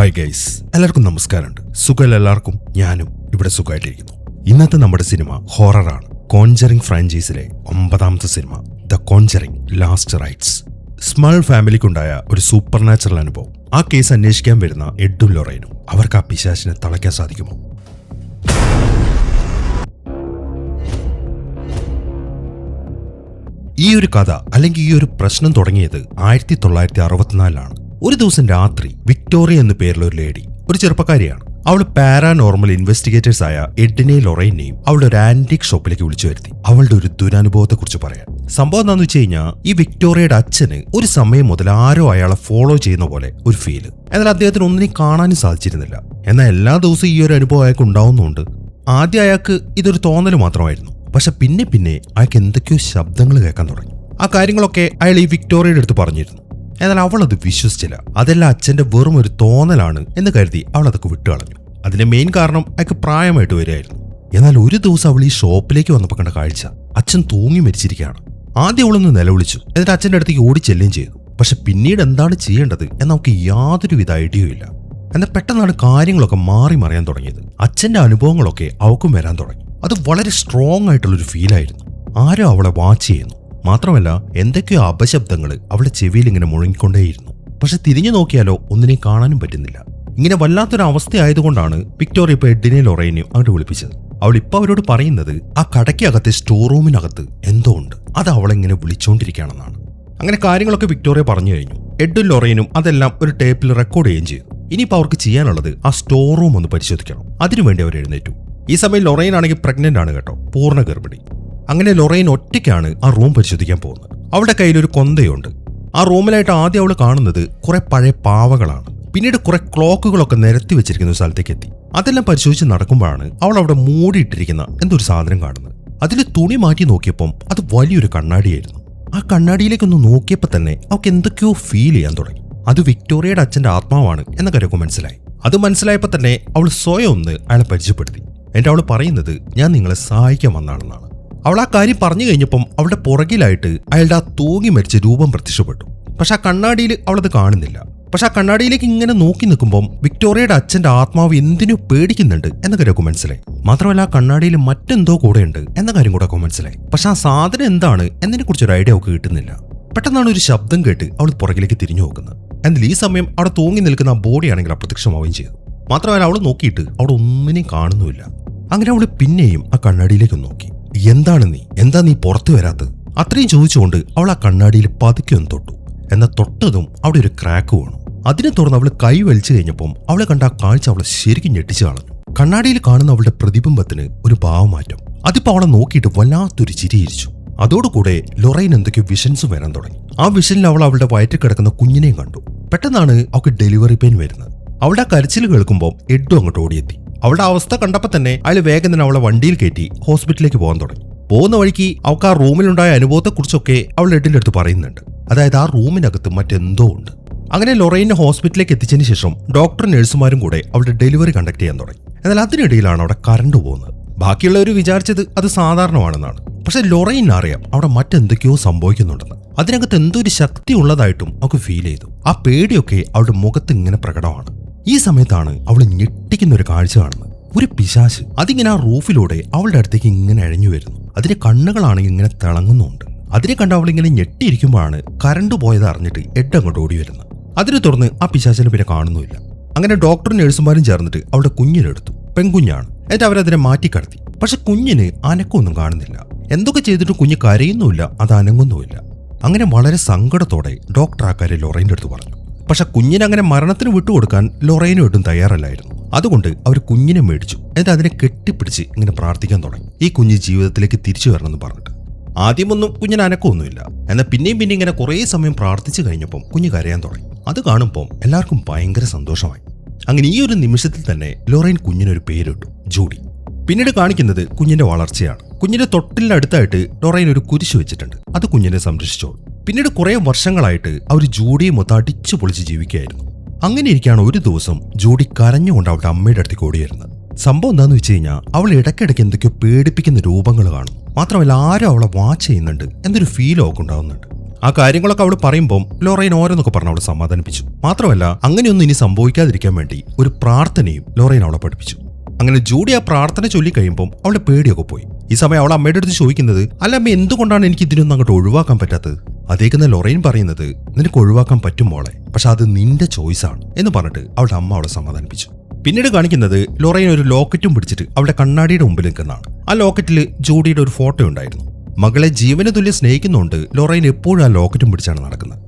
Hi guys, എല്ലാവർക്കും നമസ്കാരമുണ്ട്. സുഖം എല്ലാവർക്കും. ഞാനും ഇവിടെ സുഖമായിട്ടിരിക്കുന്നു. ഇന്നത്തെ നമ്മുടെ സിനിമ ഹൊററാണ്. കോൺജറിംഗ് ഫ്രാഞ്ചൈസിലെ 9ാമത്തെ cinema the conjuring last rites. Smurl ഫാമിലിക്കുണ്ടായ ഒരു സൂപ്പർ നാച്ചുറൽ അനുഭവം. ആ കേസ് അന്വേഷിക്കാൻ വരുന്ന എഡും ലൊറൈനും അവർക്ക് ആ പിശാചിനെ തളയ്ക്കാൻ സാധിക്കുമോ? ഈ ഒരു കഥ അല്ലെങ്കിൽ ഈ ഒരു പ്രശ്നം തുടങ്ങിയത് 1964 ഒരു ദിവസം രാത്രി വിക്ടോറിയ എന്ന പേരുള്ള ഒരു ലേഡി, ഒരു ചെറുപ്പക്കാരിയാണ്. അവൾ പാരാനോർമൽ ഇൻവെസ്റ്റിഗേറ്റേഴ്സ് ആയ എഡിനെയും ലൊറൈനെയും അവളുടെ ഒരു ആന്റിക് ഷോപ്പിലേക്ക് വിളിച്ചു വരുത്തി അവളുടെ ഒരു ദുരനുഭവത്തെ കുറിച്ച് പറയാൻ. സംഭവം എന്താണെന്ന് വെച്ച് കഴിഞ്ഞാൽ, ഈ വിക്ടോറിയയുടെ അച്ഛന് ഒരു സമയം മുതൽ ആരോ അയാളെ ഫോളോ ചെയ്യുന്ന പോലെ ഒരു ഫീല്. എന്നാൽ അദ്ദേഹത്തിന് ഒന്നിനും കാണാനും സാധിച്ചിരുന്നില്ല. എന്നാൽ എല്ലാ ദിവസവും ഈ ഒരു അനുഭവം അയാൾക്ക് ഉണ്ടാവുന്നുണ്ട്. ആദ്യം അയാൾക്ക് ഇതൊരു തോന്നൽ മാത്രമായിരുന്നു. പക്ഷെ പിന്നെ അയാൾക്ക് എന്തൊക്കെയോ ശബ്ദങ്ങൾ കേൾക്കാൻ തുടങ്ങി. ആ കാര്യങ്ങളൊക്കെ അയാൾ ഈ വിക്ടോറിയയുടെ അടുത്ത് പറഞ്ഞിരുന്നു. എന്നാൽ അവൾ അത് വിശ്വസിച്ചില്ല. അതെല്ലാം അച്ഛന്റെ വെറും ഒരു തോന്നലാണ് എന്ന് കരുതി അവൾ അതൊക്കെ വിട്ടുകളഞ്ഞു. അതിന്റെ മെയിൻ കാരണം അയാൾക്ക് പ്രായമായിട്ട് വരികയായിരുന്നു. എന്നാൽ ഒരു ദിവസം അവൾ ഈ ഷോപ്പിലേക്ക് വന്നപ്പോൾ കണ്ട കാഴ്ച, അച്ഛൻ തൂങ്ങി മരിച്ചിരിക്കുകയാണ്. ആദ്യം അവളൊന്ന് നിലവിളിച്ചു, എന്നിട്ട് അച്ഛൻ്റെ അടുത്തേക്ക് ഓടിച്ചെല്ലുകയും ചെയ്തു. പക്ഷെ പിന്നീട് എന്താണ് ചെയ്യേണ്ടത് എന്ന് നമുക്ക് യാതൊരുവിധ ഐഡിയയും ഇല്ല. എന്നാൽ പെട്ടെന്നാണ് കാര്യങ്ങളൊക്കെ മാറി മറിയാൻ തുടങ്ങിയത്. അച്ഛന്റെ അനുഭവങ്ങളൊക്കെ അവൾക്കും വരാൻ തുടങ്ങി. അത് വളരെ സ്ട്രോങ് ആയിട്ടുള്ളൊരു ഫീലായിരുന്നു. ആരോ അവളെ വാച്ച് ചെയ്യുന്നു. മാത്രമല്ല എന്തൊക്കെയോ അപശബ്ദങ്ങൾ അവളുടെ ചെവിയിൽ ഇങ്ങനെ മുഴങ്ങിക്കൊണ്ടേയിരുന്നു. പക്ഷെ തിരിഞ്ഞു നോക്കിയാലോ ഒന്നിനെയും കാണാനും പറ്റുന്നില്ല. ഇങ്ങനെ വല്ലാത്തൊരു അവസ്ഥയായതുകൊണ്ടാണ് വിക്ടോറിയ ഇപ്പോൾ എഡിനെയും ലൊറൈനെയും അങ്ങോട്ട് വിളിപ്പിച്ചത്. അവൾ ഇപ്പൊ അവരോട് പറയുന്നത് ആ കടയ്ക്കകത്തെ സ്റ്റോർ റൂമിനകത്ത് എന്തോ ഉണ്ട്, അത് അവളെങ്ങനെ വിളിച്ചുകൊണ്ടിരിക്കുകയാണെന്നാണ്. അങ്ങനെ കാര്യങ്ങളൊക്കെ വിക്ടോറിയ പറഞ്ഞു കഴിഞ്ഞു. എഡും ലൊറൈനും അതെല്ലാം ഒരു ടേപ്പിൽ റെക്കോർഡ് ചെയ്യുകയും ചെയ്തു. ഇനിയിപ്പോൾ അവർക്ക് ചെയ്യാനുള്ളത് ആ സ്റ്റോർ റൂം ഒന്ന് പരിശോധിക്കണം. അതിനുവേണ്ടി അവർ എഴുന്നേറ്റു. ഈ സമയം ലൊറൈൻ ആണെങ്കിൽ പ്രഗ്നന്റ് ആണ് കേട്ടോ, പൂർണ്ണ ഗർഭിണി. അങ്ങനെ ലൊറൈൻ ഒറ്റയ്ക്കാണ് ആ റൂം പരിശോധിക്കാൻ പോകുന്നത്. അവളുടെ കയ്യിലൊരു കൊന്തയുണ്ട്. ആ റൂമിലായിട്ട് ആദ്യം അവൾ കാണുന്നത് കുറെ പഴയ പാവകളാണ്. പിന്നീട് കുറെ ക്ലോക്കുകളൊക്കെ നിരത്തി വെച്ചിരിക്കുന്ന ഒരു സ്ഥലത്തേക്ക് എത്തി. അതെല്ലാം പരിശോധിച്ച് നടക്കുമ്പോഴാണ് അവൾ അവിടെ മൂടിയിട്ടിരിക്കുന്ന എന്തൊരു സാധനം കാണുന്നത്. അതിൽ തുണി മാറ്റി നോക്കിയപ്പം അത് വലിയൊരു കണ്ണാടിയായിരുന്നു. ആ കണ്ണാടിയിലേക്കൊന്ന് നോക്കിയപ്പോൾ തന്നെ അവൾക്ക് എന്തൊക്കെയോ ഫീൽ ചെയ്യാൻ തുടങ്ങി. അത് വിക്ടോറിയയുടെ അച്ഛന്റെ ആത്മാവാണ് എന്ന കാര്യമൊക്കെ മനസ്സിലായി. അത് മനസ്സിലായപ്പോൾ തന്നെ അവൾ സ്വയം ഒന്ന് അയാളെ പരിചയപ്പെടുത്തി. എന്നിട്ട് അവൾ പറയുന്നത്, ഞാൻ നിങ്ങളെ സഹായിക്കാൻ വന്നാണെന്നാണ്. അവൾ ആ കാര്യം പറഞ്ഞു കഴിഞ്ഞപ്പം അവളുടെ പുറകിലായിട്ട് അയാളുടെ ആ തൂങ്ങി മരിച്ച രൂപം പ്രത്യക്ഷപ്പെട്ടു. പക്ഷെ ആ കണ്ണാടിയിൽ അവളത് കാണുന്നില്ല. പക്ഷെ ആ കണ്ണാടിയിലേക്ക് ഇങ്ങനെ നോക്കി നിൽക്കുമ്പം വിക്ടോറിയയുടെ അച്ഛന്റെ ആത്മാവ് എന്തിനു പേടിക്കുന്നുണ്ട് എന്ന കാര്യമൊക്കെ മനസ്സിലായി. മാത്രമല്ല ആ കണ്ണാടിയിൽ മറ്റെന്തോ കൂടെയുണ്ട് എന്ന കാര്യം കൂടെ ഒക്കെ മനസ്സിലായി. പക്ഷെ ആ സാധനം എന്താണ് എന്നതിനെ കുറിച്ചൊരു ഐഡിയ അവൾക്ക് കിട്ടുന്നില്ല. പെട്ടെന്നാണ് ഒരു ശബ്ദം കേട്ട് അവൾ പുറകിലേക്ക് തിരിഞ്ഞു നോക്കുന്നത്. എന്നാൽ ഈ സമയം അവിടെ തൂങ്ങി നിൽക്കുന്ന ആ ബോഡിയാണെങ്കിൽ അപ്രത്യക്ഷമാവുകയും ചെയ്തു. മാത്രമല്ല അവൾ നോക്കിയിട്ട് അവിടെ ഒന്നിനെയും കാണുന്നുമില്ല. അങ്ങനെ അവൾ പിന്നെയും ആ കണ്ണാടിയിലേക്ക് നോക്കി. എന്താ നീ പുറത്തു വരാത്തത്? അത്രയും ചോദിച്ചുകൊണ്ട് അവൾ ആ കണ്ണാടിയിൽ പതുക്കെ ഒന്ന് തൊട്ടു. എന്നാൽ തൊട്ടതും അവിടെ ഒരു ക്രാക്ക് വീണു. അതിനെ തുറന്ന് അവൾ കൈ വലിച്ചു കഴിഞ്ഞപ്പം അവളെ കണ്ട ആ കാഴ്ച അവളെ ശരിക്കും ഞെട്ടിച്ചു കളഞ്ഞു. കണ്ണാടിയിൽ കാണുന്ന അവളുടെ പ്രതിബിംബത്തിന് ഒരു ഭാവമാറ്റം. അതിപ്പോ അവളെ നോക്കിയിട്ട് വല്ലാത്തൊരു ചിരിയിരിച്ചു. അതോടുകൂടെ ലൊറൈൻ എന്തൊക്കെയോ വിഷൻസും വരാൻ തുടങ്ങി. ആ വിഷനിൽ അവൾ അവളുടെ വയറ്റിൽ കിടക്കുന്ന കുഞ്ഞിനെയും കണ്ടു. പെട്ടെന്നാണ് അവൾക്ക് ഡെലിവറി പെയിൻ വരുന്നത്. അവളുടെ ആ കരച്ചിൽ കേൾക്കുമ്പോൾ എഡും അങ്ങോട്ട് ഓടിയെത്തി. അവളുടെ അവസ്ഥ കണ്ടപ്പോൾ തന്നെ അയാൾ വേഗം തന്നെ അവളെ വണ്ടിയിൽ കയറ്റി ഹോസ്പിറ്റലിലേക്ക് പോകാൻ തുടങ്ങി. പോകുന്ന വഴിക്ക് അവൾക്ക് ആ റൂമിലുണ്ടായ അനുഭവത്തെക്കുറിച്ചൊക്കെ അവൾ എഡിന്റെ അടുത്ത് പറയുന്നുണ്ട്. അതായത് ആ റൂമിനകത്ത് മറ്റെന്തോ ഉണ്ട്. അങ്ങനെ ലൊറൈനെ ഹോസ്പിറ്റലിലേക്ക് എത്തിച്ചതിന് ശേഷം ഡോക്ടറും നഴ്സുമാരും കൂടെ അവളുടെ ഡെലിവറി കണ്ടക്ട് ചെയ്യാൻ തുടങ്ങി. എന്നാൽ അതിനിടയിലാണ് അവിടെ കറണ്ട് പോകുന്നത്. ബാക്കിയുള്ളവർ വിചാരിച്ചത് അത് സാധാരണമാണെന്നാണ്. പക്ഷെ ലൊറൈന് അറിയാം അവിടെ മറ്റെന്തൊക്കെയോ സംഭവിക്കുന്നുണ്ടെന്ന്. അതിനകത്ത് എന്തോ ഒരു ശക്തി ഉള്ളതായിട്ടും അവൾക്ക് ഫീൽ ചെയ്തു. ആ പേടിയൊക്കെ അവളുടെ മുഖത്ത് ഇങ്ങനെ പ്രകടമാണ്. ഈ സമയത്താണ് അവൾ ഞെട്ടിക്കുന്ന ഒരു കാഴ്ച കാണുന്നത്. ഒരു പിശാച് അതിങ്ങനെ ആ റൂഫിലൂടെ അവളുടെ അടുത്തേക്ക് ഇങ്ങനെ അഴിഞ്ഞു വരുന്നു. അതിന്റെ കണ്ണുകളാണെങ്കിൽ ഇങ്ങനെ തിളങ്ങുന്നുണ്ട്. അതിനെ കണ്ട് അവളിങ്ങനെ ഞെട്ടിയിരിക്കുമ്പോഴാണ് കറണ്ട് പോയത് അറിഞ്ഞിട്ട് എഡ് അങ്ങോട്ട് ഓടി വരുന്നത്. അതിനെ തുറന്ന് ആ പിശാചിനെ പിന്നെ കാണുന്നുമില്ല. അങ്ങനെ ഡോക്ടറും നഴ്സുമാരും ചേർന്നിട്ട് അവളുടെ കുഞ്ഞിനെടുത്തു. പെൺകുഞ്ഞാണ്. എന്നിട്ട് അവരതിനെ മാറ്റിക്കടത്തി. പക്ഷെ കുഞ്ഞിന് അനക്കമൊന്നും കാണുന്നില്ല. എന്തൊക്കെ ചെയ്തിട്ടും കുഞ്ഞ് കരയുന്നുമില്ല, അത് അനങ്ങുന്നുമില്ല. അങ്ങനെ വളരെ സങ്കടത്തോടെ ഡോക്ടർ ആ കാര്യം ലൊറൈൻ്റെ അടുത്ത് പറഞ്ഞു. പക്ഷെ കുഞ്ഞിനെ അങ്ങനെ മരണത്തിന് വിട്ടുകൊടുക്കാൻ ലൊറൈനും ഒട്ടും തയ്യാറല്ലായിരുന്നു. അതുകൊണ്ട് അവർ കുഞ്ഞിനെ മേടിച്ചു. എന്നിട്ട് അതിനെ കെട്ടിപ്പിടിച്ച് ഇങ്ങനെ പ്രാർത്ഥിക്കാൻ തുടങ്ങി, ഈ കുഞ്ഞ് ജീവിതത്തിലേക്ക് തിരിച്ചു വരണമെന്ന് പറഞ്ഞിട്ട്. ആദ്യമൊന്നും കുഞ്ഞിന് അനക്കമൊന്നുമില്ല. എന്നാൽ പിന്നെയും ഇങ്ങനെ കുറേ സമയം പ്രാർത്ഥിച്ചു കഴിഞ്ഞപ്പം കുഞ്ഞ് കരയാൻ തുടങ്ങി. അത് കാണുമ്പോൾ എല്ലാവർക്കും ഭയങ്കര സന്തോഷമായി. അങ്ങനെ ഈ ഒരു നിമിഷത്തിൽ തന്നെ ലൊറൈൻ കുഞ്ഞിനൊരു പേരിട്ടു, ജൂഡി. പിന്നീട് കാണിക്കുന്നത് കുഞ്ഞിന്റെ വളർച്ചയാണ്. കുഞ്ഞിന്റെ തൊട്ടിലിനടുത്തായിട്ട് ലൊറൈൻ ഒരു കുരിശ് വെച്ചിട്ടുണ്ട്. അത് കുഞ്ഞിനെ സംരക്ഷിച്ചോളൂ. പിന്നീട് കുറെ വർഷങ്ങളായിട്ട് അവർ ജൂഡിയെ മൊത്തം അടിച്ചു പൊളിച്ച് ജീവിക്കുകയായിരുന്നു. അങ്ങനെ ഇരിക്കുകയാണ് ഒരു ദിവസം ജൂഡി കരഞ്ഞുകൊണ്ട് അവളുടെ അമ്മയുടെ അടുത്തേക്ക് ഓടി വരുന്നത്. സംഭവം എന്താണെന്ന് വെച്ച് കഴിഞ്ഞാൽ അവൾ ഇടയ്ക്കിടയ്ക്ക് എന്തൊക്കെയോ പേടിപ്പിക്കുന്ന രൂപങ്ങൾ കാണും. മാത്രമല്ല ആരും അവളെ വാച്ച് ചെയ്യുന്നുണ്ട് എന്നൊരു ഫീൽ അവൾക്ക് ഉണ്ടാവുന്നുണ്ട്. ആ കാര്യങ്ങളൊക്കെ അവൾ പറയുമ്പോൾ ലൊറൈൻ ഓരോന്നൊക്കെ പറഞ്ഞ് അവളെ സമാധാനിപ്പിച്ചു. മാത്രമല്ല അങ്ങനെയൊന്നും ഇനി സംഭവിക്കാതിരിക്കാൻ വേണ്ടി ഒരു പ്രാർത്ഥനയും ലൊറൈൻ അവളെ പഠിപ്പിച്ചു. അങ്ങനെ ജൂഡി ആ പ്രാർത്ഥന ചൊല്ലിക്കഴിയുമ്പോൾ അവളുടെ പേടിയൊക്കെ പോയി. ഈ സമയം അവൾ അമ്മയുടെ അടുത്ത് ചോദിക്കുന്നത്, അല്ല അമ്മ, എന്തുകൊണ്ടാണ് എനിക്ക് ഇതിനൊന്നും അങ്ങോട്ട് ഒഴിവാക്കാൻ പറ്റാത്തത്? അതേക്കുന്ന ലൊറൈൻ പറയുന്നത്, നിനക്ക് ഒഴിവാക്കാൻ പറ്റും മോളെ, പക്ഷെ അത് നിന്റെ ചോയ്സാണ് എന്ന് പറഞ്ഞിട്ട് അവളുടെ അമ്മ അവളെ സമാധാനിപ്പിച്ചു. പിന്നീട് കാണിക്കുന്നത് ലൊറൈൻ ഒരു ലോക്കറ്റും പിടിച്ചിട്ട് അവളുടെ കണ്ണാടിയുടെ മുമ്പിൽ നിൽക്കുന്നതാണ്. ആ ലോക്കറ്റിൽ ജൂഡിയുടെ ഒരു ഫോട്ടോ ഉണ്ടായിരുന്നു. മകളെ ജീവന തുല്യം സ്നേഹിക്കുന്നുണ്ട് ലൊറൈൻ എപ്പോഴും ആ ലോക്കറ്റും പിടിച്ചാണ് നടക്കുന്നത്.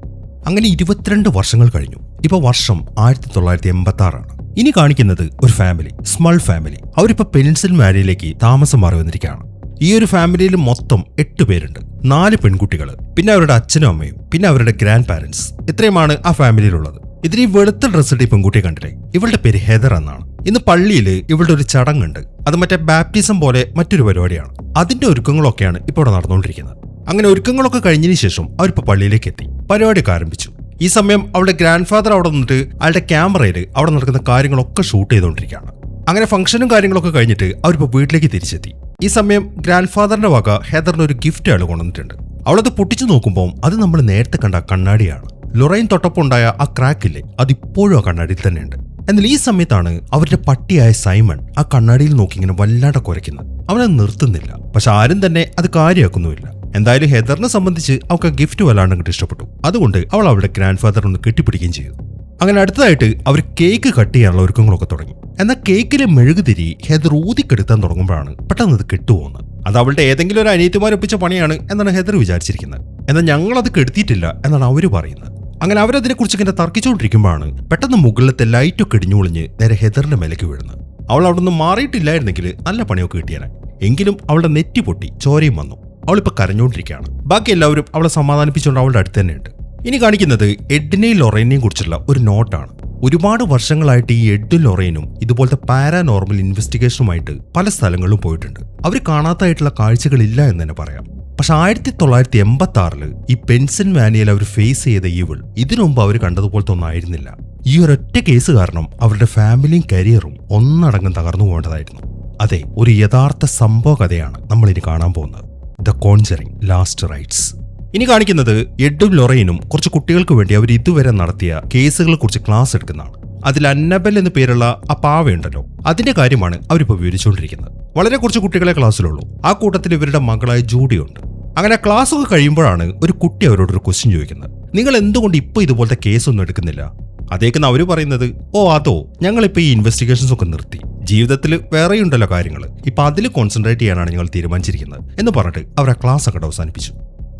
അങ്ങനെ 22 വർഷങ്ങൾ കഴിഞ്ഞു. ഇപ്പൊ വർഷം 1986 ആണ്. ഇനി കാണിക്കുന്നത് ഒരു ഫാമിലി, സ്മൾ ഫാമിലി. അവരിപ്പോ പെൻസിൽവാനിയയിലേക്ക് താമസം മാറി വന്നിരിക്കുകയാണ്. ഈ ഒരു ഫാമിലിയിൽ മൊത്തം 8 പേരുണ്ട്. 4 പെൺകുട്ടികൾ, പിന്നെ അവരുടെ അച്ഛനും അമ്മയും, പിന്നെ അവരുടെ ഗ്രാൻഡ് പാരന്റ്സ്. ഇത്രയുമാണ് ആ ഫാമിലിയിലുള്ളത്. ഇതിന് ഈ വെളുത്ത ഡ്രസ്സിട്ട് ഈ പെൺകുട്ടിയെ കണ്ടില്ലേ, ഇവളുടെ പേര് ഹെദർ എന്നാണ്. ഇന്ന് പള്ളിയിൽ ഇവളുടെ ഒരു ചടങ്ങുണ്ട്. അത് മറ്റേ ബാപ്റ്റിസം പോലെ മറ്റൊരു പരിപാടിയാണ്. അതിന്റെ ഒരുക്കങ്ങളൊക്കെയാണ് ഇപ്പോൾ ഇവിടെ നടന്നുകൊണ്ടിരിക്കുന്നത്. അങ്ങനെ ഒരുക്കങ്ങളൊക്കെ കഴിഞ്ഞതിന് ശേഷം അവരിപ്പോ പള്ളിയിലേക്ക് എത്തി. പരിപാടിയൊക്കെ ആരംഭിച്ചു. ഈ സമയം അവളുടെ ഗ്രാൻഡ് ഫാദർ അവിടെ നിന്നിട്ട് അയാളുടെ ക്യാമറയിൽ അവിടെ നടക്കുന്ന കാര്യങ്ങളൊക്കെ ഷൂട്ട് ചെയ്തുകൊണ്ടിരിക്കുകയാണ്. അങ്ങനെ ഫംഗ്ഷനും കാര്യങ്ങളൊക്കെ കഴിഞ്ഞിട്ട് അവരിപ്പോ വീട്ടിലേക്ക് തിരിച്ചെത്തി. ഈ സമയം ഗ്രാൻഡ് ഫാദറിന്റെ വക ഹെദറിന് ഒരു ഗിഫ്റ്റ് അയാൾ കൊണ്ടുവന്നിട്ടുണ്ട്. അവളത് പൊട്ടിച്ചു നോക്കുമ്പോൾ അത് നമ്മൾ നേരത്തെ കണ്ട കണ്ണാടിയാണ്. ലൊറൈൻ തൊട്ടപ്പോൾ ഉണ്ടായ ആ ക്രാക്കില്ലേ, അതിപ്പോഴും ആ കണ്ണാടിയിൽ തന്നെയുണ്ട്. എന്നാൽ ഈ സമയത്താണ് അവരുടെ പട്ടിയായ സൈമൺ ആ കണ്ണാടിയിൽ നോക്കി ഇങ്ങനെ വല്ലാണ്ട് കുരയ്ക്കുന്നത്. അവനത് നിർത്തുന്നില്ല. പക്ഷെ ആരും തന്നെ അത് കാര്യമാക്കുന്നുമില്ല. എന്തായാലും ഹെദറിനെ സംബന്ധിച്ച് അവൾക്ക് ഗിഫ്റ്റ് വല്ലാണ്ട് അങ്ങോട്ട് ഇഷ്ടപ്പെട്ടു. അതുകൊണ്ട് അവൾ അവളുടെ ഗ്രാൻഡ് ഫാദർ ഒന്ന് കെട്ടിപ്പിടിക്കുകയും ചെയ്തു. അങ്ങനെ അടുത്തതായിട്ട് അവർ കേക്ക് കട്ട് ചെയ്യാനുള്ള ഒരുക്കങ്ങളൊക്കെ തുടങ്ങി. എന്നാൽ കേക്കിലെ മെഴുകുതിരി ഹെദർ ഊതിക്കെടുത്താൻ തുടങ്ങുമ്പോഴാണ് പെട്ടെന്ന് അത് കെട്ടുപോകുന്നത്. അത് അവളുടെ ഏതെങ്കിലും ഒരു അനിയത്തിമാരൊപ്പിച്ച പണിയാണ് എന്നാണ് ഹെദർ വിചാരിച്ചിരിക്കുന്നത്. എന്നാൽ ഞങ്ങളത് കെടുത്തിയിട്ടില്ല എന്നാണ് അവര് പറയുന്നത്. അങ്ങനെ അവരതിനെക്കുറിച്ച് ഇങ്ങനെ തർക്കിച്ചുകൊണ്ടിരിക്കുമ്പോഴാണ് പെട്ടെന്ന് മുകളിലത്തെ ലൈറ്റൊക്കെ ഇടിഞ്ഞു പൊളിഞ്ഞ് നേരെ ഹെദറിന്റെ മേലേക്ക് വീഴുന്നത്. അവൾ അവിടെ നിന്ന് മാറിയിട്ടില്ലായിരുന്നെങ്കിൽ നല്ല പണിയൊക്കെ കിട്ടിയാണ്. എങ്കിലും അവളുടെ നെറ്റി പൊട്ടി ചോരയും വന്നു. അവളിപ്പോൾ കരഞ്ഞുകൊണ്ടിരിക്കുകയാണ്. ബാക്കി എല്ലാവരും അവളെ സമാധാനിപ്പിച്ചുകൊണ്ട് അവളുടെ അടുത്ത് തന്നെയുണ്ട്. ഇനി കാണിക്കുന്നത് എഡിനെയും ലൊറൈനെയും കുറിച്ചുള്ള ഒരു നോട്ടാണ്. ഒരുപാട് വർഷങ്ങളായിട്ട് ഈ എഡും ലൊറൈനും ഇതുപോലത്തെ പാരാനോർമൽ ഇൻവെസ്റ്റിഗേഷനുമായിട്ട് പല സ്ഥലങ്ങളിലും പോയിട്ടുണ്ട്. അവർ കാണാത്തതായിട്ടുള്ള കാഴ്ചകളില്ല എന്ന് തന്നെ പറയാം. പക്ഷെ 1986 ഈ പെൻസിൽവാനിയയിൽ അവർ ഫേസ് ചെയ്ത ഈവിൾ ഇതിനു മുമ്പ് അവർ കണ്ടതുപോലത്തെ ഒന്നായിരുന്നില്ല. ഈ ഒരൊറ്റ കേസ് കാരണം അവരുടെ ഫാമിലിയും കരിയറും ഒന്നടങ്കം തകർന്നു പോകേണ്ടതായിരുന്നു. അതെ, ഒരു യഥാർത്ഥ സംഭവ കഥയാണ് നമ്മളിനി കാണാൻ പോകുന്നത്. The conjuring last rights. ഇനി കാണിക്കുന്നത് എഡും ലൊറൈനും കുറച്ച് കുട്ടികൾക്ക് വേണ്ടി അവർ ഇതുവരെ നടത്തിയ കേസുകളെ കുറിച്ച് ക്ലാസ് എടുക്കുന്നതാണ്. അതിൽ അന്നബെൽ എന്ന് പേരുള്ള ആ പാവയുണ്ടല്ലോ, അതിന്റെ കാര്യമാണ് അവരിപ്പോൾ വിവരിച്ചുകൊണ്ടിരിക്കുന്നത്. വളരെ കുറച്ച് കുട്ടികളെ ക്ലാസ്സിലുള്ളൂ. ആ കൂട്ടത്തിൽ ഇവരുടെ മകളായ ജൂഡിയുണ്ട്. അങ്ങനെ ക്ലാസ് ഒക്കെ കഴിയുമ്പോഴാണ് ഒരു കുട്ടി അവരോടൊരു ക്വസ്റ്റ്യൻ ചോദിക്കുന്നത്. നിങ്ങൾ എന്തുകൊണ്ട് ഇപ്പോൾ ഇതുപോലത്തെ കേസൊന്നും എടുക്കുന്നില്ല? അതേക്കുന്ന അവർ പറയുന്നത്, ഓ അതോ, ഞങ്ങളിപ്പോൾ ഈ ഇൻവെസ്റ്റിഗേഷൻസ് ഒക്കെ നിർത്തി. ജീവിതത്തിൽ വേറെയുണ്ടല്ലോ കാര്യങ്ങൾ, ഇപ്പൊ അതിൽ കോൺസെൻട്രേറ്റ് ചെയ്യാനാണ് ഞങ്ങൾ തീരുമാനിച്ചിരിക്കുന്നത് എന്ന് പറഞ്ഞിട്ട് അവർ ആ ക്ലാസ് ഒക്കെ അവസാനിപ്പിച്ചു.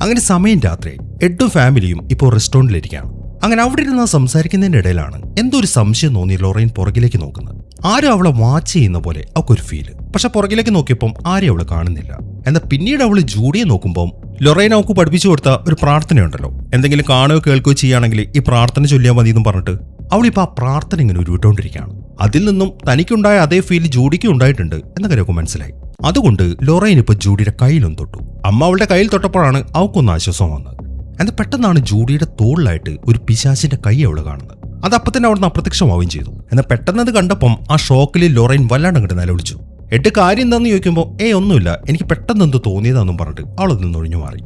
അങ്ങനെ സമയം രാത്രി എഡും ഫാമിലിയും ഇപ്പോൾ റെസ്റ്റോറൻറ്റിലിരിക്കുകയാണ്. അങ്ങനെ അവിടെ ഇരുന്ന് സംസാരിക്കുന്നതിന്റെ ഇടയിലാണ് എന്തോ ഒരു സംശയം തോന്നി ലൊറൈൻ പുറകിലേക്ക് നോക്കുന്നത്. ആരും അവളെ വാച്ച് ചെയ്യുന്ന പോലെ അവൾക്കൊരു ഫീല്. പക്ഷെ പുറകിലേക്ക് നോക്കിയപ്പം ആരെയും അവളെ കാണുന്നില്ല. എന്നാൽ പിന്നീട് അവള് ജൂഡിയെ നോക്കുമ്പോൾ ലൊറൈൻ അവൾക്ക് പഠിപ്പിച്ചു കൊടുത്ത ഒരു പ്രാർത്ഥനയുണ്ടല്ലോ, എന്തെങ്കിലും കാണുകയോ കേൾക്കുകയോ ചെയ്യുകയാണെങ്കിൽ ഈ പ്രാർത്ഥന ചൊല്ലിയാൽ മതി എന്നും പറഞ്ഞിട്ട് അവളിപ്പോൾ ആ പ്രാർത്ഥന ഇങ്ങനെ ഉരുവിട്ടുകൊണ്ടിരിക്കുകയാണ്. അതിൽ നിന്നും തനിക്കുണ്ടായ അതേ ഫീൽ ജൂഡിക്ക് ഉണ്ടായിട്ടുണ്ട് എന്ന കാര്യമൊക്കെ മനസ്സിലായി. അതുകൊണ്ട് ലൊറൈൻ ഇപ്പോൾ ജൂഡിയുടെ കയ്യിലൊന്നും തൊട്ടു. അമ്മ അവളുടെ കയ്യിൽ തൊട്ടപ്പോഴാണ് അവൾക്കൊന്ന് ആശ്വാസം വന്നത്. എന്നാൽ പെട്ടെന്നാണ് ജൂഡിയുടെ തോളിലായിട്ട് ഒരു പിശാചിന്റെ കൈ അവള് കാണുന്നത്. അത് അപ്പം തന്നെ അവിടുന്ന് അപ്രത്യക്ഷമാവുകയും ചെയ്തു. എന്നാൽ പെട്ടെന്ന് അത് കണ്ടപ്പം ആ ഷോക്കിൽ ലൊറൈൻ വല്ലാണ്ട് അങ്ങോട്ട് നിലവിളിച്ചു. എട്ട് കാര്യം എന്താണെന്ന് ചോദിക്കുമ്പോൾ ഒന്നുമില്ല, എനിക്ക് പെട്ടെന്ന് എന്തോ തോന്നിയതാണെന്നും പറഞ്ഞിട്ട് അവളതിൽ നിന്ന് ഒഴിഞ്ഞു മാറി.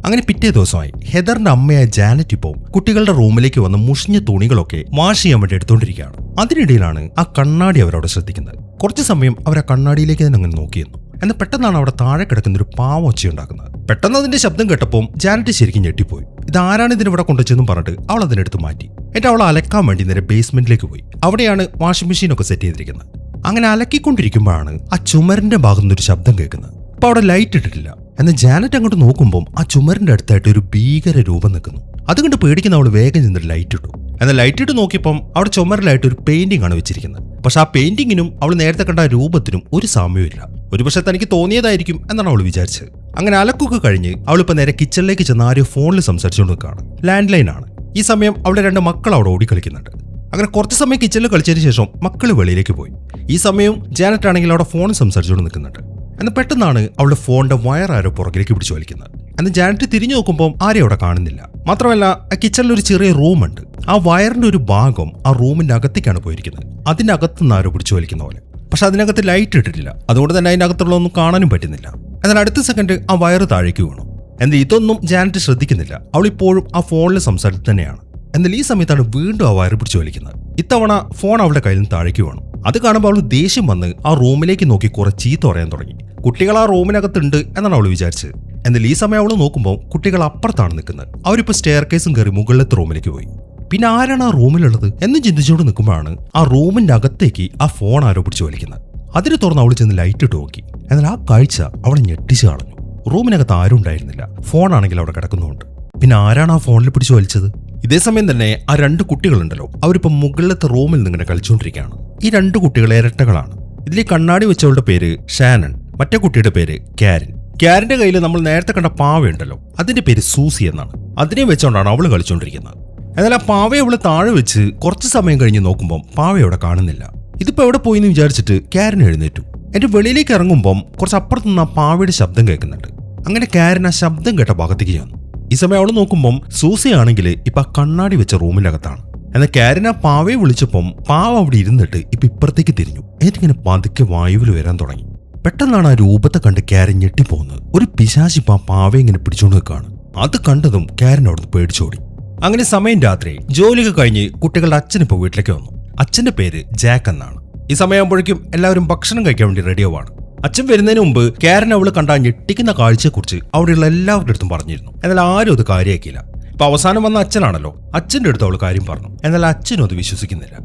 അങ്ങനെ പിറ്റേ ദിവസമായി ഹെദറിന്റെ അമ്മയായ ജാനറ്റ് ഇപ്പോൾ കുട്ടികളുടെ റൂമിലേക്ക് വന്ന് മുഷിഞ്ഞ തുണികളൊക്കെ വാഷ് ചെയ്യാൻ വേണ്ടി എടുത്തുകൊണ്ടിരിക്കുകയാണ്. അതിനിടയിലാണ് ആ കണ്ണാടി അവരവിടെ ശ്രദ്ധിക്കുന്നത്. കുറച്ചു സമയം അവർ ആ കണ്ണാടിയിലേക്ക് തന്നെ അങ്ങനെ നോക്കിയിരുന്നു. എന്നാൽ പെട്ടെന്നാണ് അവിടെ താഴെ കിടക്കുന്ന ഒരു പാവ ഒച്ചയുണ്ടാക്കുന്നത്. പെട്ടെന്ന് അതിന്റെ ശബ്ദം കേട്ടപ്പോൾ ജാനറ്റ് ശരിക്കും ഞെട്ടിപ്പോയി. ഇതാരാണ് ഇതിനിവിടെ കൊണ്ടുവച്ചെന്നും പറഞ്ഞിട്ട് അവൾ അതിനെടുത്ത് മാറ്റി. എന്നിട്ട് അവൾ അലക്കാൻ വേണ്ടി നേരെ ബേസ്മെന്റിലേക്ക് പോയി. അവിടെയാണ് വാഷിംഗ് മെഷീനൊക്കെ സെറ്റ് ചെയ്തിരിക്കുന്നത്. അങ്ങനെ അലക്കിക്കൊണ്ടിരിക്കുമ്പോഴാണ് ആ ചുമരിന്റെ ഭാഗത്തു നിന്നൊരു ശബ്ദം കേൾക്കുന്നത്. അപ്പൊ അവിടെ ലൈറ്റ് ഇട്ടിട്ടില്ല. എന്നാൽ ജാനറ്റ് അങ്ങോട്ട് നോക്കുമ്പോൾ ആ ചുമരിന്റെ അടുത്തായിട്ട് ഒരു ഭീകര രൂപം നിൽക്കുന്നു. അതുകൊണ്ട് പേടിക്കുന്ന അവൾ വേഗം ചെന്നിട്ട് ലൈറ്റ് ഇട്ടു. എന്നാൽ ലൈറ്റ് ഇട്ട് നോക്കിയപ്പം അവിടെ ചുമരിലായിട്ട് ഒരു പെയിന്റിംഗ് ആണ് വെച്ചിരിക്കുന്നത്. പക്ഷെ ആ പെയിന്റിങ്ങിനും അവൾ നേരത്തെ കണ്ട രൂപത്തിനും ഒരു സാമ്യമില്ല. ഒരുപക്ഷെ തനിക്ക് തോന്നിയതായിരിക്കും എന്നാണ് അവൾ വിചാരിച്ചത്. അങ്ങനെ അലക്കൊക്കെ കഴിഞ്ഞ് അവളിപ്പോൾ നേരെ കിച്ചണിലേക്ക് ചെന്ന് ആരും ഫോണിൽ സംസാരിച്ചുകൊണ്ട് നിൽക്കുകയാണ്. ലാൻഡ് ലൈൻ ആണ്. ഈ സമയം അവളുടെ 2 മക്കൾ അവിടെ ഓടിക്കളിക്കുന്നുണ്ട്. അങ്ങനെ കുറച്ച് സമയം കിച്ചണിൽ കളിച്ചതിന് ശേഷം മക്കൾ വെളിയിലേക്ക് പോയി. ഈ സമയം ജാനറ്റ് ആണെങ്കിൽ അവിടെ ഫോണിൽ സംസാരിച്ചുകൊണ്ട് നിൽക്കുന്നുണ്ട്. എന്നാൽ പെട്ടെന്നാണ് അവളുടെ ഫോണിന്റെ വയർ ആരോ പുറകിലേക്ക് പിടിച്ചു വലിക്കുന്നത്. എന്നാൽ ജാനറ്റ് തിരിഞ്ഞു നോക്കുമ്പോൾ ആരെയും അവിടെ കാണുന്നില്ല. മാത്രമല്ല ആ കിച്ചണിൽ ഒരു ചെറിയ റൂമുണ്ട്. ആ വയറിന്റെ ഒരു ഭാഗം ആ റൂമിന്റെ അകത്തേക്കാണ് പോയിരിക്കുന്നത്. അതിനകത്തുനിന്ന് ആരോ പിടിച്ചു വലിക്കുന്ന പോലെ. പക്ഷെ അതിനകത്ത് ലൈറ്റ് ഇട്ടിട്ടില്ല. അതുകൊണ്ട് തന്നെ അതിനകത്തുള്ളതൊന്നും കാണാനും പറ്റുന്നില്ല. എന്നാൽ അടുത്ത സെക്കൻഡ് ആ വയറ് താഴേക്ക് വീണു. എന്നാൽ ഇതൊന്നും ജാനറ്റ് ശ്രദ്ധിക്കുന്നില്ല. അവൾ ഇപ്പോഴും ആ ഫോണിൽ സംസാരിച്ചു തന്നെയാണ്. എന്നാൽ ഈ സമയത്താണ് വീണ്ടും ആ വയറ് പിടിച്ചു വലിക്കുന്നത്. ഇത്തവണ ഫോൺ അവളുടെ കയ്യിൽ നിന്ന് താഴേക്ക് വീണു. അത് കാണുമ്പോൾ അവൾ ദേഷ്യം വന്ന് ആ റൂമിലേക്ക് നോക്കി കുറെ ചീത്ത പറയാൻ തുടങ്ങി. കുട്ടികൾ ആ റൂമിനകത്തുണ്ട് എന്നാണ് അവൾ വിചാരിച്ചത്. എന്നാൽ ഈ സമയം അവൾ നോക്കുമ്പോൾ കുട്ടികൾ അപ്പുറത്താണ് നിൽക്കുന്നത്. അവരിപ്പോൾ സ്റ്റെയർ കേസും കയറി മുകളിലത്തെ റൂമിലേക്ക് പോയി. പിന്നെ ആരാണ് ആ റൂമിലുള്ളത് എന്ന് ചിന്തിച്ചുകൊണ്ട് നിൽക്കുമ്പോഴാണ് ആ റൂമിന്റെ അകത്തേക്ക് ആ ഫോൺ ആരോ പിടിച്ചു വലിക്കുന്നത്. അതിന് തുറന്ന് അവൾ ചെന്ന് ലൈറ്റ് ഇട്ട് നോക്കി. എന്നാൽ ആ കാഴ്ച അവളെ ഞെട്ടിച്ചു കളഞ്ഞു. റൂമിനകത്ത് ആരും ഉണ്ടായിരുന്നില്ല. ഫോണാണെങ്കിൽ അവിടെ കിടക്കുന്നുണ്ട്. പിന്നെ ആരാണ് ആ ഫോണിൽ പിടിച്ചു വലിച്ചത്? ഇതേ സമയം തന്നെ ആ 2 കുട്ടികളുണ്ടല്ലോ, അവരിപ്പോൾ മുകളിലത്തെ റൂമിൽ നിന്ന് ഇങ്ങനെ കളിച്ചുകൊണ്ടിരിക്കുകയാണ്. ഈ 2 കുട്ടികൾ ഇരട്ടകളാണ്. ഇതിൽ കണ്ണാടി വെച്ചവളുടെ പേര് ഷാനൺ, മറ്റേ കുട്ടിയുടെ പേര് കാരിൻ. കാരിന്റെ കയ്യിൽ നമ്മൾ നേരത്തെ കണ്ട പാവയുണ്ടല്ലോ, അതിന്റെ പേര് സൂസി എന്നാണ്. അതിനെ വെച്ചുകൊണ്ടാണ് അവള് കളിച്ചുകൊണ്ടിരിക്കുന്നത്. എന്നാൽ ആ പാവയെ അവള് താഴെ വെച്ച് കുറച്ച് സമയം കഴിഞ്ഞ് നോക്കുമ്പോൾ പാവയെ അവിടെ കാണുന്നില്ല. ഇതിപ്പോ എവിടെ പോയി എന്ന് വിചാരിച്ചിട്ട് കാരിൻ എഴുന്നേറ്റു. എന്റെ വെളിയിലേക്ക് ഇറങ്ങുമ്പോൾ കുറച്ച് അപ്പുറത്തുനിന്ന് ആ പാവയുടെ ശബ്ദം കേൾക്കുന്നുണ്ട്. അങ്ങനെ കാരിൻ ആ ശബ്ദം കേട്ട ഭാഗത്തേക്ക് ചെന്നു. ഈ സമയം അവള് നോക്കുമ്പോൾ സൂസി ആണെങ്കിൽ ഇപ്പൊ കണ്ണാടി വെച്ച റൂമിനകത്താണ്. എന്നാൽ കാരിൻ ആ പാവയെ വിളിച്ചപ്പം പാവ അവിടെ ഇരുന്നിട്ട് ഇപ്പൊ ഇപ്പുറത്തേക്ക് തിരിഞ്ഞു. എന്നിങ്ങനെ പതുക്കെ വായുവിൽ വരാൻ തുടങ്ങി. പെട്ടെന്നാണ് ആ രൂപത്തെ കണ്ട് കാരിൻ ഞെട്ടിപ്പോകുന്നത്. ഒരു പിശാചിപ്പ ആ പാവയെ ഇങ്ങനെ പിടിച്ചോണ്ട് നിൽക്കുകയാണ്. അത് കണ്ടതും കാരിൻ അവിടുന്ന് പേടിച്ചോടി. അങ്ങനെ സമയം രാത്രി. ജോലിയൊക്കെ കഴിഞ്ഞ് കുട്ടികളുടെ അച്ഛനിപ്പോ വീട്ടിലേക്ക് വന്നു. അച്ഛന്റെ പേര് ജാക്ക് എന്നാണ്. ഈ സമയമാകുമ്പോഴേക്കും എല്ലാവരും ഭക്ഷണം കഴിക്കാൻ വേണ്ടി റെഡിയാവാണ്. അച്ഛൻ വരുന്നതിന് മുമ്പ് കാരിൻ അവള് കണ്ട ഞെട്ടിക്കുന്ന കാഴ്ചയെക്കുറിച്ച് അവിടെയുള്ള എല്ലാവരുടെ അടുത്തും പറഞ്ഞിരുന്നു. എന്നാൽ ആരും അത് കാര്യമാക്കിയില്ല. ഇപ്പൊ അവസാനം വന്ന അച്ഛനാണല്ലോ, അച്ഛന്റെ അടുത്ത് അവള് കാര്യം പറഞ്ഞു. എന്നാൽ അച്ഛനും അത് വിശ്വസിക്കുന്നില്ല.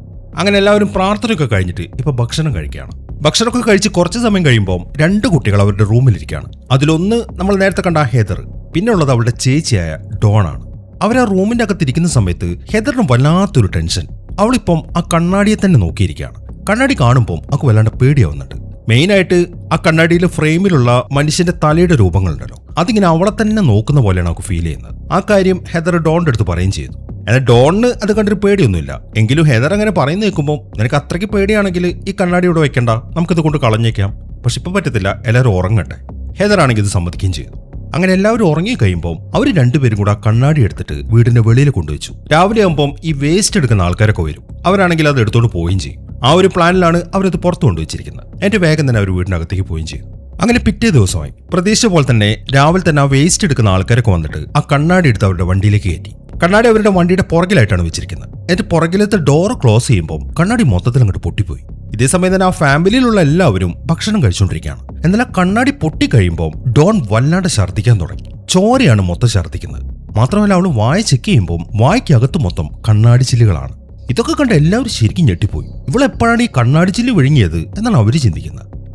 അങ്ങനെ എല്ലാവരും പ്രാർത്ഥനയൊക്കെ കഴിഞ്ഞിട്ട് ഇപ്പൊ ഭക്ഷണം കഴിക്കുകയാണ്. ഭക്ഷണമൊക്കെ കഴിച്ച് കുറച്ച് സമയം കഴിയുമ്പോൾ 2 കുട്ടികൾ അവരുടെ റൂമിലിരിക്കുകയാണ്. അതിലൊന്ന് നമ്മൾ നേരത്തെ കണ്ട ഹെദർ, പിന്നെ ഉള്ളത് അവളുടെ ചേച്ചിയായ ഡോണാണ്. അവർ ആ റൂമിന്റെ അകത്തിരിക്കുന്ന സമയത്ത് ഹെദറിന് വല്ലാത്തൊരു ടെൻഷൻ. അവളിപ്പം ആ കണ്ണാടിയെ തന്നെ നോക്കിയിരിക്കുകയാണ്. കണ്ണാടി കാണുമ്പോൾ അവൾക്ക് വല്ലാണ്ട് പേടിയാവുന്നുണ്ട്. മെയിനായിട്ട് ആ കണ്ണാടിയിലെ ഫ്രെയിമിലുള്ള മനുഷ്യന്റെ തലയുടെ രൂപങ്ങളുണ്ടല്ലോ, അതിങ്ങനെ അവളെ തന്നെ നോക്കുന്ന പോലെയാണ് അവൾക്ക് ഫീൽ ചെയ്യുന്നത്. ആ കാര്യം ഹെദർ ഡോണിന്റെ അടുത്ത് പറയുകയും ചെയ്തു. എന്നാൽ ഡോണിന് അത് കണ്ടൊരു പേടിയൊന്നുമില്ല. എങ്കിലും ഹെദർ അങ്ങനെ പറയുന്ന കേൾക്കുമ്പോൾ നിനക്ക് അത്രയ്ക്ക് പേടിയാണെങ്കിൽ ഈ കണ്ണാടി ഇവിടെ വെക്കണ്ട, നമുക്കിത് കൊണ്ട് കളഞ്ഞേക്കാം. പക്ഷെ ഇപ്പം പറ്റത്തില്ല, എല്ലാവരും ഉറങ്ങട്ടെ. ഹെദർ ആണെങ്കിൽ ഇത് സമ്മതിക്കുകയും ചെയ്തു. അങ്ങനെ എല്ലാവരും ഉറങ്ങി കഴിയുമ്പോൾ അവർ 2 പേരും കൂടെ ആ കണ്ണാടി എടുത്തിട്ട് വീടിന്റെ വെളിയിൽ കൊണ്ടുവച്ചു. രാവിലെ ആകുമ്പോൾ ഈ വേസ്റ്റ് എടുക്കുന്ന ആൾക്കാരൊക്കെ വരും. അവരാണെങ്കിൽ അത് എടുത്തോണ്ട് പോവുകയും ചെയ്യും. ആ ഒരു പ്ലാനിലാണ് അവരത് പുറത്തു കൊണ്ടുവച്ചിരിക്കുന്നത്. എന്റെ വേഗം തന്നെ അവർ വീടിനകത്തേക്ക് പോവുകയും ചെയ്യും. അങ്ങനെ പിറ്റേ ദിവസമായി പ്രതീക്ഷിച്ച പോലെ തന്നെ രാവിലെ തന്നെ ആ വേസ്റ്റ് എടുക്കുന്ന ആൾക്കാരൊക്കെ വന്നിട്ട് ആ കണ്ണാടി എടുത്ത് അവരുടെ വണ്ടിയിലേക്ക് കയറ്റി. കണ്ണാടി അവരുടെ വണ്ടിയുടെ പുറകിലായിട്ടാണ് വെച്ചിരിക്കുന്നത്. എന്നിട്ട് പുറകിലത്തെ ഡോറ് ക്ലോസ് ചെയ്യുമ്പോൾ കണ്ണാടി മൊത്തത്തിൽ അങ്ങോട്ട് പൊട്ടിപ്പോയി. ഇതേ സമയം തന്നെ ആ ഫാമിലിയിലുള്ള എല്ലാവരും ഭക്ഷണം കഴിച്ചുകൊണ്ടിരിക്കുകയാണ്. എന്നാൽ ആ കണ്ണാടി പൊട്ടിക്കഴിയുമ്പോൾ ഡോൺ വല്ലാണ്ട് ഛർദ്ദിക്കാൻ തുടങ്ങി. ചോരയാണ് മൊത്തം ഛർദ്ദിക്കുന്നത്. മാത്രമല്ല അവൾ വായ ചെക്ക് ചെയ്യുമ്പോൾ വായ്ക്കകത്ത് മൊത്തം കണ്ണാടി ചില്ലുകളാണ്. ഇതൊക്കെ കണ്ട് എല്ലാവരും ശരിക്കും ഞെട്ടിപ്പോയി. ഇവളെപ്പോഴാണ് ഈ കണ്ണാടി ചില്ല് വിഴുങ്ങിയത് എന്നാണ് അവർ ചിന്തിക്കുന്നത്.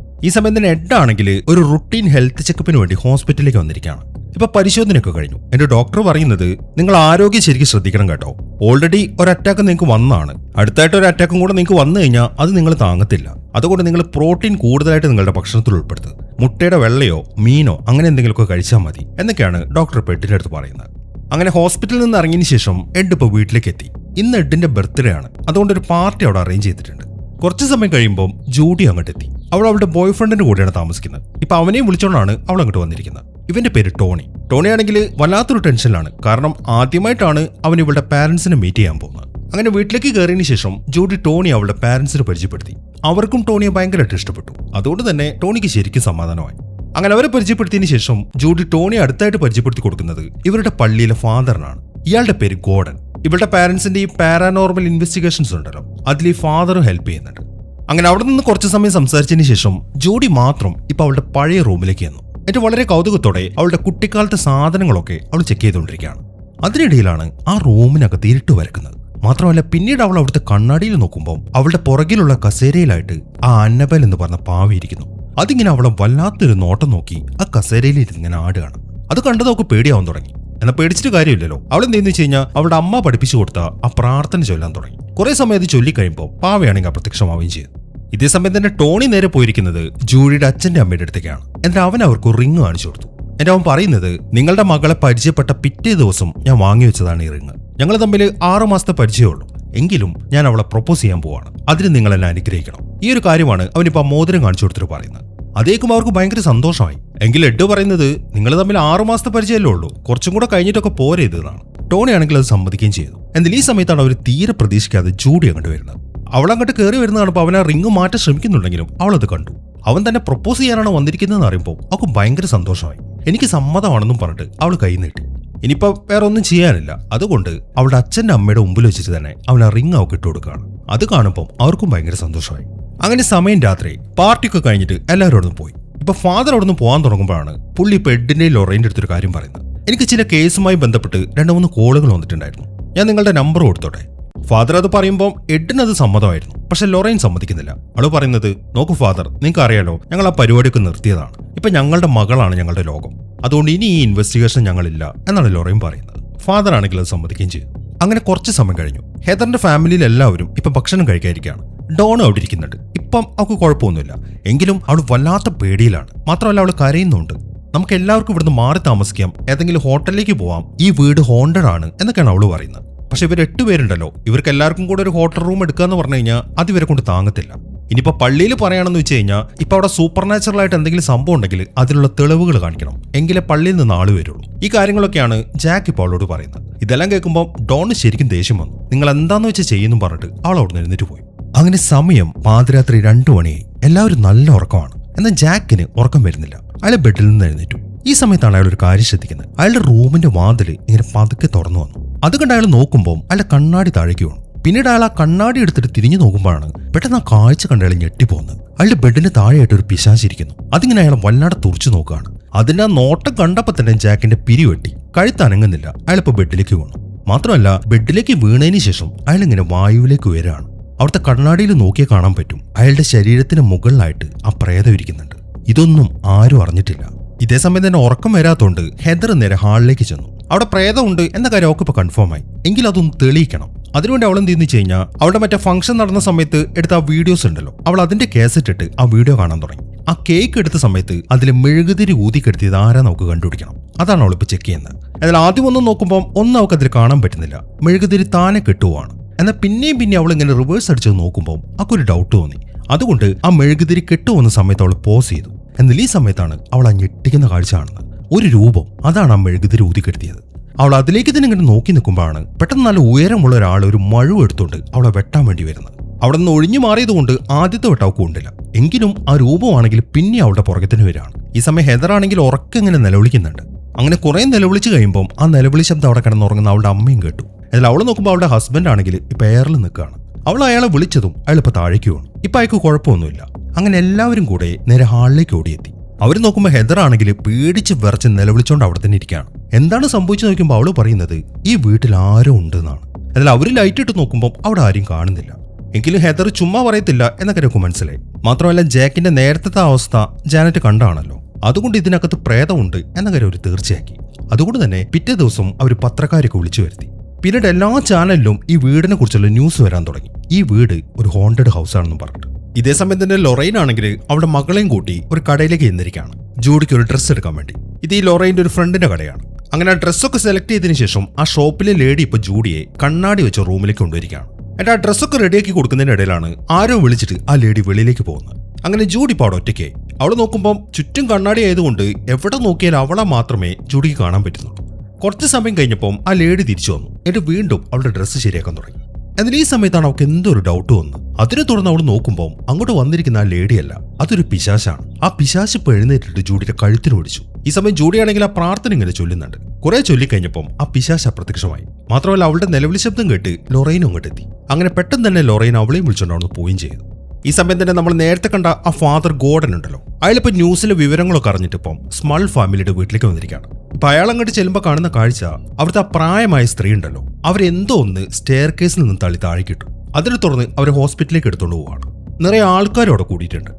ഈ സമയം തന്നെ എഡാണെങ്കിൽ ഒരു റുട്ടീൻ ഹെൽത്ത് ചെക്കപ്പിന് വേണ്ടി ഹോസ്പിറ്റലിലേക്ക് വന്നിരിക്കുകയാണ്. ഇപ്പൊ പരിശോധനയൊക്കെ കഴിഞ്ഞു. എന്റെ ഡോക്ടർ പറയുന്നത് നിങ്ങൾ ആരോഗ്യം ശരിക്കും ശ്രദ്ധിക്കണം കേട്ടോ. ഓൾറെഡി ഒരു അറ്റാക്ക് നിങ്ങൾക്ക് വന്നതാണ്. അടുത്തായിട്ട് ഒരു അറ്റാക്കും കൂടെ നിങ്ങൾക്ക് വന്നു കഴിഞ്ഞാൽ അത് നിങ്ങൾ താങ്ങത്തില്ല. അതുകൊണ്ട് നിങ്ങൾ പ്രോട്ടീൻ കൂടുതലായിട്ട് നിങ്ങളുടെ ഭക്ഷണത്തിൽ ഉൾപ്പെടുത്തുക. മുട്ടയുടെ വെള്ളയോ മീനോ അങ്ങനെ എന്തെങ്കിലുമൊക്കെ കഴിച്ചാൽ മതി എന്നൊക്കെയാണ് ഡോക്ടർ പെട്ടിന്റെ അടുത്ത് പറയുന്നത്. അങ്ങനെ ഹോസ്പിറ്റലിൽ നിന്ന് ഇറങ്ങിയതിന് ശേഷം എഡ് ഇപ്പോൾ വീട്ടിലേക്ക് എത്തി. ഇന്ന് എഡിന്റെ ബർത്ത്ഡേ ആണ്. അതുകൊണ്ട് ഒരു പാർട്ടി അവിടെ അറേഞ്ച് ചെയ്തിട്ടുണ്ട്. കുറച്ച് സമയം കഴിയുമ്പോൾ ജൂഡി അങ്ങോട്ട് എത്തി. അവൾ അവളുടെ ബോയ് ഫ്രണ്ടിന്റെ കൂടെയാണ് താമസിക്കുന്നത്. ഇപ്പൊ അവനെയും വിളിച്ചോണ്ടാണ് അവൾ അങ്ങോട്ട് വന്നിരിക്കുന്നത്. ഇവന്റെ പേര് ടോണി. ടോണി ആണെങ്കിൽ വല്ലാത്തൊരു ടെൻഷനിലാണ്. കാരണം ആദ്യമായിട്ടാണ് അവൻ ഇവളുടെ പാരന്റ്സിനെ മീറ്റ് ചെയ്യാൻ പോകുന്നത്. അങ്ങനെ വീട്ടിലേക്ക് കയറിയതിനു ശേഷം ജൂഡി ടോണി അവളുടെ പാരന്റ്സിനെ പരിചയപ്പെടുത്തി. അവർക്കും ടോണിയെ ഭയങ്കരമായിട്ട് ഇഷ്ടപ്പെട്ടു. അതുകൊണ്ട് തന്നെ ടോണിക്ക് ശരിക്കും സമാധാനമായി. അങ്ങനെ അവരെ പരിചയപ്പെടുത്തിയതിനു ശേഷം ജൂഡി ടോണിയെ അടുത്തായിട്ട് പരിചയപ്പെടുത്തി കൊടുക്കുന്നത് ഇവരുടെ പള്ളിയിലെ ഫാദറിനാണ്. ഇയാളുടെ പേര് ഗോർഡൻ. ഇവളുടെ പാരന്റ്സിന്റെ ഈ പാരാനോർമൽ ഇൻവെസ്റ്റിഗേഷൻസ് ഉണ്ടല്ലോ, അതിൽ ഈ ഫാദറും ഹെൽപ്പ് ചെയ്യുന്നുണ്ട്. അങ്ങനെ അവിടെ നിന്ന് കുറച്ച് സമയം സംസാരിച്ചതിന് ശേഷം ജൂഡി മാത്രം ഇപ്പൊ അവളുടെ പഴയ റൂമിലേക്ക് വന്നു. എന്നിട്ട് വളരെ കൗതുകത്തോടെ അവളുടെ കുട്ടിക്കാലത്തെ സാധനങ്ങളൊക്കെ അവൾ ചെക്ക് ചെയ്തുകൊണ്ടിരിക്കുകയാണ്. അതിനിടയിലാണ് ആ റൂമിനകത്ത് ഇരുട്ട് വരക്കുന്നത്. മാത്രമല്ല പിന്നീട് അവൾ അവിടുത്തെ കണ്ണാടിയിൽ നോക്കുമ്പോൾ അവളുടെ പുറകിലുള്ള കസേരയിലായിട്ട് ആ അന്നബൽ എന്ന് പറഞ്ഞ പാവിയിരിക്കുന്നു. അതിങ്ങനെ അവളെ വല്ലാത്തൊരു നോട്ടം നോക്കി ആ കസേരയിൽ ഇരുന്നിങ്ങനെ ആടുകയാണ്. അത് കണ്ടതൊക്കെ പേടിയാവാൻ തുടങ്ങി. എന്നാൽ പേടിച്ചിട്ട് കാര്യമില്ലല്ലോ. അവൾ എന്തെന്ന് വെച്ച് കഴിഞ്ഞാൽ അവളുടെ അമ്മ പഠിപ്പിച്ചു കൊടുത്ത ആ പ്രാർത്ഥന ചൊല്ലാൻ തുടങ്ങി. കുറെ സമയം അത് ചൊല്ലിക്കഴിയുമ്പോൾ പാവയാണെങ്കിൽ അപ്രത്യക്ഷമാവുകയും ചെയ്തു. ഇതേ സമയം തന്നെ ടോണി നേരെ പോയിരിക്കുന്നത് ജൂഡിയുടെ അച്ഛന്റെ അമ്മയുടെ അടുത്തേക്കാണ്. എന്നിട്ട് അവൻ അവർക്ക് റിങ് കാണിച്ചു കൊടുത്തു. എന്നിട്ട് അവൻ പറയുന്നത് നിങ്ങളുടെ മകളെ പരിചയപ്പെട്ട പിറ്റേ ദിവസം ഞാൻ വാങ്ങി വെച്ചതാണ് ഈ റിങ്. ഞങ്ങൾ തമ്മിൽ 6 മാസത്തെ പരിചയമുള്ളൂ. എങ്കിലും ഞാൻ അവളെ പ്രൊപ്പോസ് ചെയ്യാൻ പോവാണ്. അതിന് നിങ്ങൾ എന്നെ അനുഗ്രഹിക്കണം. ഈ ഒരു കാര്യമാണ് അവനിപ്പോ മോതിരം കാണിച്ചു കൊടുത്തിട്ട് പറയുന്നത്. അതേക്കും അവർക്ക് ഭയങ്കര സന്തോഷമായി. എങ്കിൽ എഡ് പറയുന്നത് നിങ്ങൾ തമ്മിൽ 6 മാസത്തെ പരിചയമല്ലേ ഉള്ളൂ, കുറച്ചും കൂടെ കഴിഞ്ഞിട്ടൊക്കെ പോരെ ഇതെന്നാണ്. ടോണി ആണെങ്കിൽ അത് സമ്മതിക്കുകയും ചെയ്തു. എന്നാൽ ഈ സമയത്താണ് അവർ തീരെ പ്രതീക്ഷിക്കാതെ ജൂഡി അങ്ങോട്ട് വരുന്നത്. അവൾ അങ്ങോട്ട് കയറി വരുന്ന കാണുമ്പോൾ അവൻ ആ റിങ് മാറ്റാൻ ശ്രമിക്കുന്നുണ്ടെങ്കിലും അവളത് കണ്ടു. അവൻ തന്നെ പ്രൊപ്പോസ് ചെയ്യാനാണ് വന്നിരിക്കുന്നതെന്ന് അറിയുമ്പോൾ അവൾക്ക് ഭയങ്കര സന്തോഷമായി. എനിക്ക് സമ്മതമാണെന്നും പറഞ്ഞിട്ട് അവൾ കൈ നീട്ടി. ഇനിയിപ്പോൾ വേറെ ഒന്നും ചെയ്യാനില്ല. അതുകൊണ്ട് അവളുടെ അച്ഛൻ്റെ അമ്മയുടെ മുമ്പിൽ വെച്ചിട്ട് തന്നെ അവൾ ആ റിങ് അവൾക്ക് ഇട്ട് കൊടുക്കുകയാണ്. അത് കാണുമ്പോൾ അവർക്കും ഭയങ്കര സന്തോഷമായി. അങ്ങനെ സമയം രാത്രി പാർട്ടിയൊക്കെ കഴിഞ്ഞിട്ട് എല്ലാവരും അവിടെ നിന്ന് പോയി. ഇപ്പൊ ഫാദർ അവിടെ നിന്ന് പോകാൻ തുടങ്ങുമ്പോഴാണ് പുള്ളി ഇപ്പൊ എഡിന്റെയും ലൊറൈൻ്റെ അടുത്തൊരു കാര്യം പറയുന്നത്. എനിക്ക് ചില കേസുമായി ബന്ധപ്പെട്ട് 2-3 കോളുകൾ വന്നിട്ടുണ്ടായിരുന്നു. ഞാൻ നിങ്ങളുടെ നമ്പർ കൊടുത്തോട്ടെ. ഫാദർ അത് പറയുമ്പോൾ എഡിന് അത് സമ്മതമായിരുന്നു. പക്ഷെ ലൊറൈൻ സമ്മതിക്കുന്നില്ല. അവള് പറയുന്നത്, നോക്കൂ ഫാദർ, നിങ്ങൾക്ക് അറിയാലോ ഞങ്ങൾ ആ പരിപാടിയൊക്കെ നിർത്തിയതാണ്. ഇപ്പൊ ഞങ്ങളുടെ മകളാണ് ഞങ്ങളുടെ ലോകം. അതുകൊണ്ട് ഇനി ഈ ഇൻവെസ്റ്റിഗേഷൻ ഞങ്ങളില്ല എന്നാണ് ലൊറൈൻ പറയുന്നത്. ഫാദർ ആണെങ്കിൽ അത് സമ്മതിക്കുകയും ചെയ്തു. അങ്ങനെ കുറച്ച് സമയം കഴിഞ്ഞു. ഹെദറിന്റെ ഫാമിലിയിൽ എല്ലാവരും ഇപ്പൊ ഭക്ഷണം കഴിക്കാതിരിക്കുകയാണ്. ഡോൺ അവിടെ ഇരിക്കുന്നുണ്ട്. ഇപ്പം അവൾക്ക് കുഴപ്പമൊന്നുമില്ല. എങ്കിലും അവൾ വല്ലാത്ത പേടിയിലാണ്. മാത്രമല്ല അവൾ കരയുന്നുണ്ട്. നമുക്ക് എല്ലാവർക്കും ഇവിടുന്ന് മാറി താമസിക്കാം, ഏതെങ്കിലും ഹോട്ടലിലേക്ക് പോവാം, ഈ വീട് ഹോണ്ടഡ് ആണ് എന്നൊക്കെയാണ് അവള് പറയുന്നത്. പക്ഷെ ഇവർ 8 പേരുണ്ടല്ലോ, ഇവർക്ക് എല്ലാവർക്കും കൂടെ ഒരു ഹോട്ടൽ റൂം എടുക്കാന്ന് പറഞ്ഞു കഴിഞ്ഞാൽ അത് ഇവരെ കൊണ്ട് താങ്ങത്തില്ല. ഇനിയിപ്പോൾ പള്ളിയിൽ പറയുകയാണെന്ന് വെച്ച് കഴിഞ്ഞാൽ ഇപ്പൊ അവിടെ സൂപ്പർ നാച്ചുറൽ ആയിട്ട് എന്തെങ്കിലും സംഭവം ഉണ്ടെങ്കിൽ അതിനുള്ള തെളിവുകൾ കാണിക്കണം, എങ്കിലേ പള്ളിയിൽ നിന്ന് ആള് വരുള്ളൂ. ഈ കാര്യങ്ങളൊക്കെയാണ് ജാക്ക് ഇപ്പോൾ അവളോട് പറയുന്നത്. ഇതെല്ലാം കേൾക്കുമ്പോൾ ഡോണ് ശരിക്കും ദേഷ്യം വന്നു. നിങ്ങൾ എന്താന്ന് വെച്ച് ചെയ്യുന്നു പറഞ്ഞിട്ട് അവൾ അവിടെ നിന്ന് എഴുന്നേറ്റ് പോയി. അങ്ങനെ സമയം പാതിരാത്രി 2 മണിയായി. എല്ലാവരും നല്ല ഉറക്കമാണ്. എന്നാൽ ജാക്കിന് ഉറക്കം വരുന്നില്ല. അയാൾ ബെഡിൽ നിന്ന് എഴുന്നേറ്റു. ഈ സമയത്താണ് അയാൾ ഒരു കാര്യം ശ്രദ്ധിക്കുന്നത്. അയാളുടെ റൂമിന്റെ വാതില് ഇങ്ങനെ പതുക്കെ തുറന്നു വന്നു. അത് കണ്ട് അയാൾ നോക്കുമ്പോൾ അയാളുടെ കണ്ണാടി താഴേക്ക് വീണു. പിന്നീട് അയാൾ ആ കണ്ണാടി എടുത്തിട്ട് തിരിഞ്ഞു നോക്കുമ്പോഴാണ് പെട്ടെന്ന് ആ കാഴ്ച കണ്ട് അയാൾ ഞെട്ടിപ്പോകുന്നത്. അയാളുടെ ബെഡിന് താഴെയായിട്ട് ഒരു പിശാചിരിക്കുന്നു. അതിങ്ങനെ അയാൾ വല്ലാതെ തുറച്ചു നോക്കുകയാണ്. അതിന്റെ ആ നോട്ടം കണ്ടപ്പോൾ തന്നെ ജാക്കിന്റെ പിരിവെട്ടി. കഴുത്തനങ്ങുന്നില്ല. അയാളിപ്പോ ബെഡിലേക്ക് വീണു. മാത്രമല്ല ബെഡിലേക്ക് വീണതിന് ശേഷം അയാൾ ഇങ്ങനെ വായുവിലേക്ക് ഉയരാണ്. അവിടുത്തെ കണ്ണാടിയിൽ നോക്കിയാൽ കാണാൻ പറ്റും അയാളുടെ ശരീരത്തിന് മുകളിലായിട്ട് ആ പ്രേതം ഇരിക്കുന്നുണ്ട്. ഇതൊന്നും ആരും അറിഞ്ഞിട്ടില്ല. ഇതേ സമയം തന്നെ ഉറക്കം വരാത്തോണ്ട് ഹെദർ നേരെ ഹാളിലേക്ക് ചെന്നു. അവിടെ പ്രേതമുണ്ട് എന്ന കാര്യം അവൾക്ക് ഇപ്പൊ കൺഫേം ആയി. എങ്കിൽ അതൊന്ന് തെളിയിക്കണം. അതിനുവേണ്ടി അവൾ എന്ത് വെച്ച് കഴിഞ്ഞാൽ അവളുടെ മറ്റേ ഫംഗ്ഷൻ നടന്ന സമയത്ത് എടുത്ത ആ വീഡിയോസ് ഉണ്ടല്ലോ, അവൾ അതിന്റെ കേസറ്റ് ഇട്ട് ആ വീഡിയോ കാണാൻ തുടങ്ങി. ആ കേക്ക് എടുത്ത സമയത്ത് അതിൽ മെഴുകുതിരി ഊതിക്കെടുത്തിയത് ആരാ നമുക്ക് കണ്ടുപിടിക്കണം. അതാണ് അവളിപ്പോ ചെക്ക് ചെയ്യുന്നത്. എന്നാൽ ആദ്യം ഒന്നും നോക്കുമ്പോൾ ഒന്നും അവൾക്ക് അതിൽ കാണാൻ പറ്റുന്നില്ല. മെഴുകുതിരി താനെ കെട്ടുവാണ്. എന്നാൽ പിന്നെയും അവൾ ഇങ്ങനെ റിവേഴ്സ് അടിച്ച് നോക്കുമ്പോൾ അവൾക്കൊരു ഡൗട്ട് തോന്നി. അതുകൊണ്ട് ആ മെഴുകുതിരി കെട്ടുവന്ന സമയത്ത് അവൾ പോസ് ചെയ്തു. എന്നാൽ ഈ സമയത്താണ് അവൾ ആ ഞെട്ടിക്കുന്ന കാഴ്ച കാണുന്നത്. ഒരു രൂപം, അതാണ് ആ മെഴുകുതിരി ഊതിക്കെടുത്തിയത്. അവൾ അതിലേക്ക് തന്നെ ഇങ്ങനെ നോക്കി നിൽക്കുമ്പോഴാണ് പെട്ടെന്ന് നല്ല ഉയരമുള്ള ഒരാൾ ഒരു മഴു എടുത്തുകൊണ്ട് അവളെ വെട്ടാൻ വേണ്ടി വരുന്നത്. അവിടെ നിന്ന് ഒഴിഞ്ഞു മാറിയതുകൊണ്ട് ആദ്യത്തെ വെട്ട അവൾക്ക് കൊണ്ടില്ല. എങ്കിലും ആ രൂപമാണെങ്കിൽ പിന്നെ അവളുടെ പുറകത്തിന് വരികയാണ്. ഈ സമയം ഹെദർ ആണെങ്കിൽ ഉറക്കെങ്ങനെ നിലവിളിക്കുന്നുണ്ട്. അങ്ങനെ കുറെ നിലവിളിച്ച് കഴിയുമ്പോൾ ആ നിലവിളി ശബ്ദം അവിടെ കിടന്നുറങ്ങുന്ന അവളുടെ അമ്മയും കേട്ടു. എന്നാൽ അവൾ നോക്കുമ്പോൾ അവളുടെ ഹസ്ബൻഡ് ആണെങ്കിൽ ഇപ്പൊ എയറിൽ നിൽക്കുകയാണ്. അവൾ അയാളെ വിളിച്ചതും അയാൾ ഇപ്പൊ താഴേക്ക് വീണു. ഇപ്പൊ അയാൾക്ക് കുഴപ്പമൊന്നുമില്ല. അങ്ങനെ എല്ലാവരും കൂടെ നേരെ ഹാളിലേക്ക് ഓടിയെത്തി. അവർ നോക്കുമ്പോൾ ഹെദർ ആണെങ്കിൽ പേടിച്ച് വിറച്ച് നിലവിളിച്ചോണ്ട് അവിടെ തന്നെ ഇരിക്കുകയാണ്. എന്താണ് സംഭവിച്ചു നോക്കുമ്പോൾ അവള് പറയുന്നത് ഈ വീട്ടിൽ ആരോ ഉണ്ടെന്നാണ്. എന്നാൽ അവർ ലൈറ്റ് ഇട്ട് നോക്കുമ്പോൾ അവിടെ ആരും കാണുന്നില്ല. എങ്കിലും ഹെദർ ചുമ്മാ പറയത്തില്ല എന്നൊക്കെ നമുക്ക് മനസ്സിലായി. മാത്രമല്ല ജാക്കിന്റെ നേരത്തെ അവസ്ഥ ജാനറ്റ് കണ്ടാണല്ലോ. അതുകൊണ്ട് ഇതിനകത്ത് പ്രേതമുണ്ട് എന്ന കാര്യം അവർ തീർച്ചയാക്കി. അതുകൊണ്ട് തന്നെ പിറ്റേ ദിവസം അവർ പത്രക്കാരൊക്കെ വിളിച്ചു വരുത്തി. പിന്നീട് എല്ലാ ചാനലിലും ഈ വീടിനെ കുറിച്ചുള്ള ന്യൂസ് വരാൻ തുടങ്ങി. ഈ വീട് ഒരു ഹോണ്ടഡ് ഹൗസ് ആണെന്ന് പറഞ്ഞിട്ട്. ഇതേ സമയം തന്നെ ലൊറൈൻ ആണെങ്കിൽ അവളുടെ മകളെയും കൂട്ടി ഒരു കടയിലേക്ക് ചെന്നിരിക്കുകയാണ് ജൂഡിക്ക് ഒരു ഡ്രസ്സ് എടുക്കാൻ വേണ്ടി. ഇത് ഈ ലൊറൈൻ്റെ ഒരു ഫ്രണ്ടിന്റെ കടയാണ്. അങ്ങനെ ആ ഡ്രസ്സൊക്കെ സെലക്ട് ചെയ്തതിനു ശേഷം ആ ഷോപ്പിലെ ലേഡി ഇപ്പൊ ജൂഡിയെ കണ്ണാടി വെച്ച റൂമിലേക്ക് കൊണ്ടുവരികയാണ്. എന്നിട്ട് ആ ഡ്രസ്സൊക്കെ റെഡിയാക്കി കൊടുക്കുന്നതിനിടയിലാണ് ആരോ വിളിച്ചിട്ട് ആ ലേഡി വെളിയിലേക്ക് പോകുന്നത്. അങ്ങനെ ജൂഡി ഇപ്പോൾ അവിടെ ഒറ്റയ്ക്കായി. അവൾ നോക്കുമ്പോൾ ചുറ്റും കണ്ണാടി ആയതുകൊണ്ട് എവിടെ നോക്കിയാലും അവളെ മാത്രമേ ജൂഡിക്ക് കാണാൻ പറ്റുന്നുള്ളൂ. കുറച്ച് സമയം കഴിഞ്ഞപ്പോൾ ആ ലേഡി തിരിച്ചു വന്നു. എന്നിട്ട് വീണ്ടും അവളുടെ ഡ്രസ്സ് ശരിയാക്കാൻ തുടങ്ങി. എന്നാൽ ഈ സമയത്താണ് അവൾക്ക് എന്തോ ഒരു ഡൗട്ട് വന്നു. അതിനെ തുടർന്ന് അവൾ നോക്കുമ്പോൾ അങ്ങോട്ട് വന്നിരിക്കുന്ന ആ ലേഡിയല്ല, അതൊരു പിശാശാണ്. ആ പിശാശ് ഇപ്പൊ എഴുന്നേറ്റിട്ട് ജൂഡിയുടെ കഴുത്തിന് പിടിച്ചു. ഈ സമയം ജൂഡിയാണെങ്കിൽ ആ പ്രാർത്ഥന ഇങ്ങനെ ചൊല്ലുന്നുണ്ട്. കുറെ ചൊല്ലിക്കഴിഞ്ഞപ്പം ആ പിശാശ് അപ്രത്യക്ഷമായി. മാത്രമല്ല അവളുടെ നിലവിളി ശബ്ദം കേട്ട് ലൊറൈനും അങ്ങോട്ടെത്തി. അങ്ങനെ പെട്ടെന്ന് തന്നെ ലൊറൈൻ അവളെയും വിളിച്ചുകൊണ്ടാണ് പോവുകയും ചെയ്തു. ഈ സമയം തന്നെ നമ്മൾ നേരത്തെ കണ്ട ആ ഫാദർ ഗോർഡൻ ഉണ്ടല്ലോ, അയാളിപ്പോ ന്യൂസിലെ വിവരങ്ങളൊക്കെ അറിഞ്ഞിട്ടിപ്പം സ്മൾ ഫാമിലിയുടെ വീട്ടിലേക്ക് വന്നിരിക്കുകയാണ്. ഇപ്പൊ അയാൾ അങ്ങോട്ട് ചെല്ലുമ്പോൾ കാണുന്ന കാഴ്ച അവിടുത്തെ ആ പ്രായമായ സ്ത്രീ ഉണ്ടല്ലോ, അവരെന്തോ ഒന്ന് സ്റ്റെയർ കേസിൽ നിന്ന് തള്ളി താഴേക്കിട്ടു. അതിനെ തുടർന്ന് അവരെ ഹോസ്പിറ്റലിലേക്ക് എടുത്തുകൊണ്ട് പോവുകയാണ്. നിറയെ ആൾക്കാരും അവിടെ കൂടിയിട്ടുണ്ട്.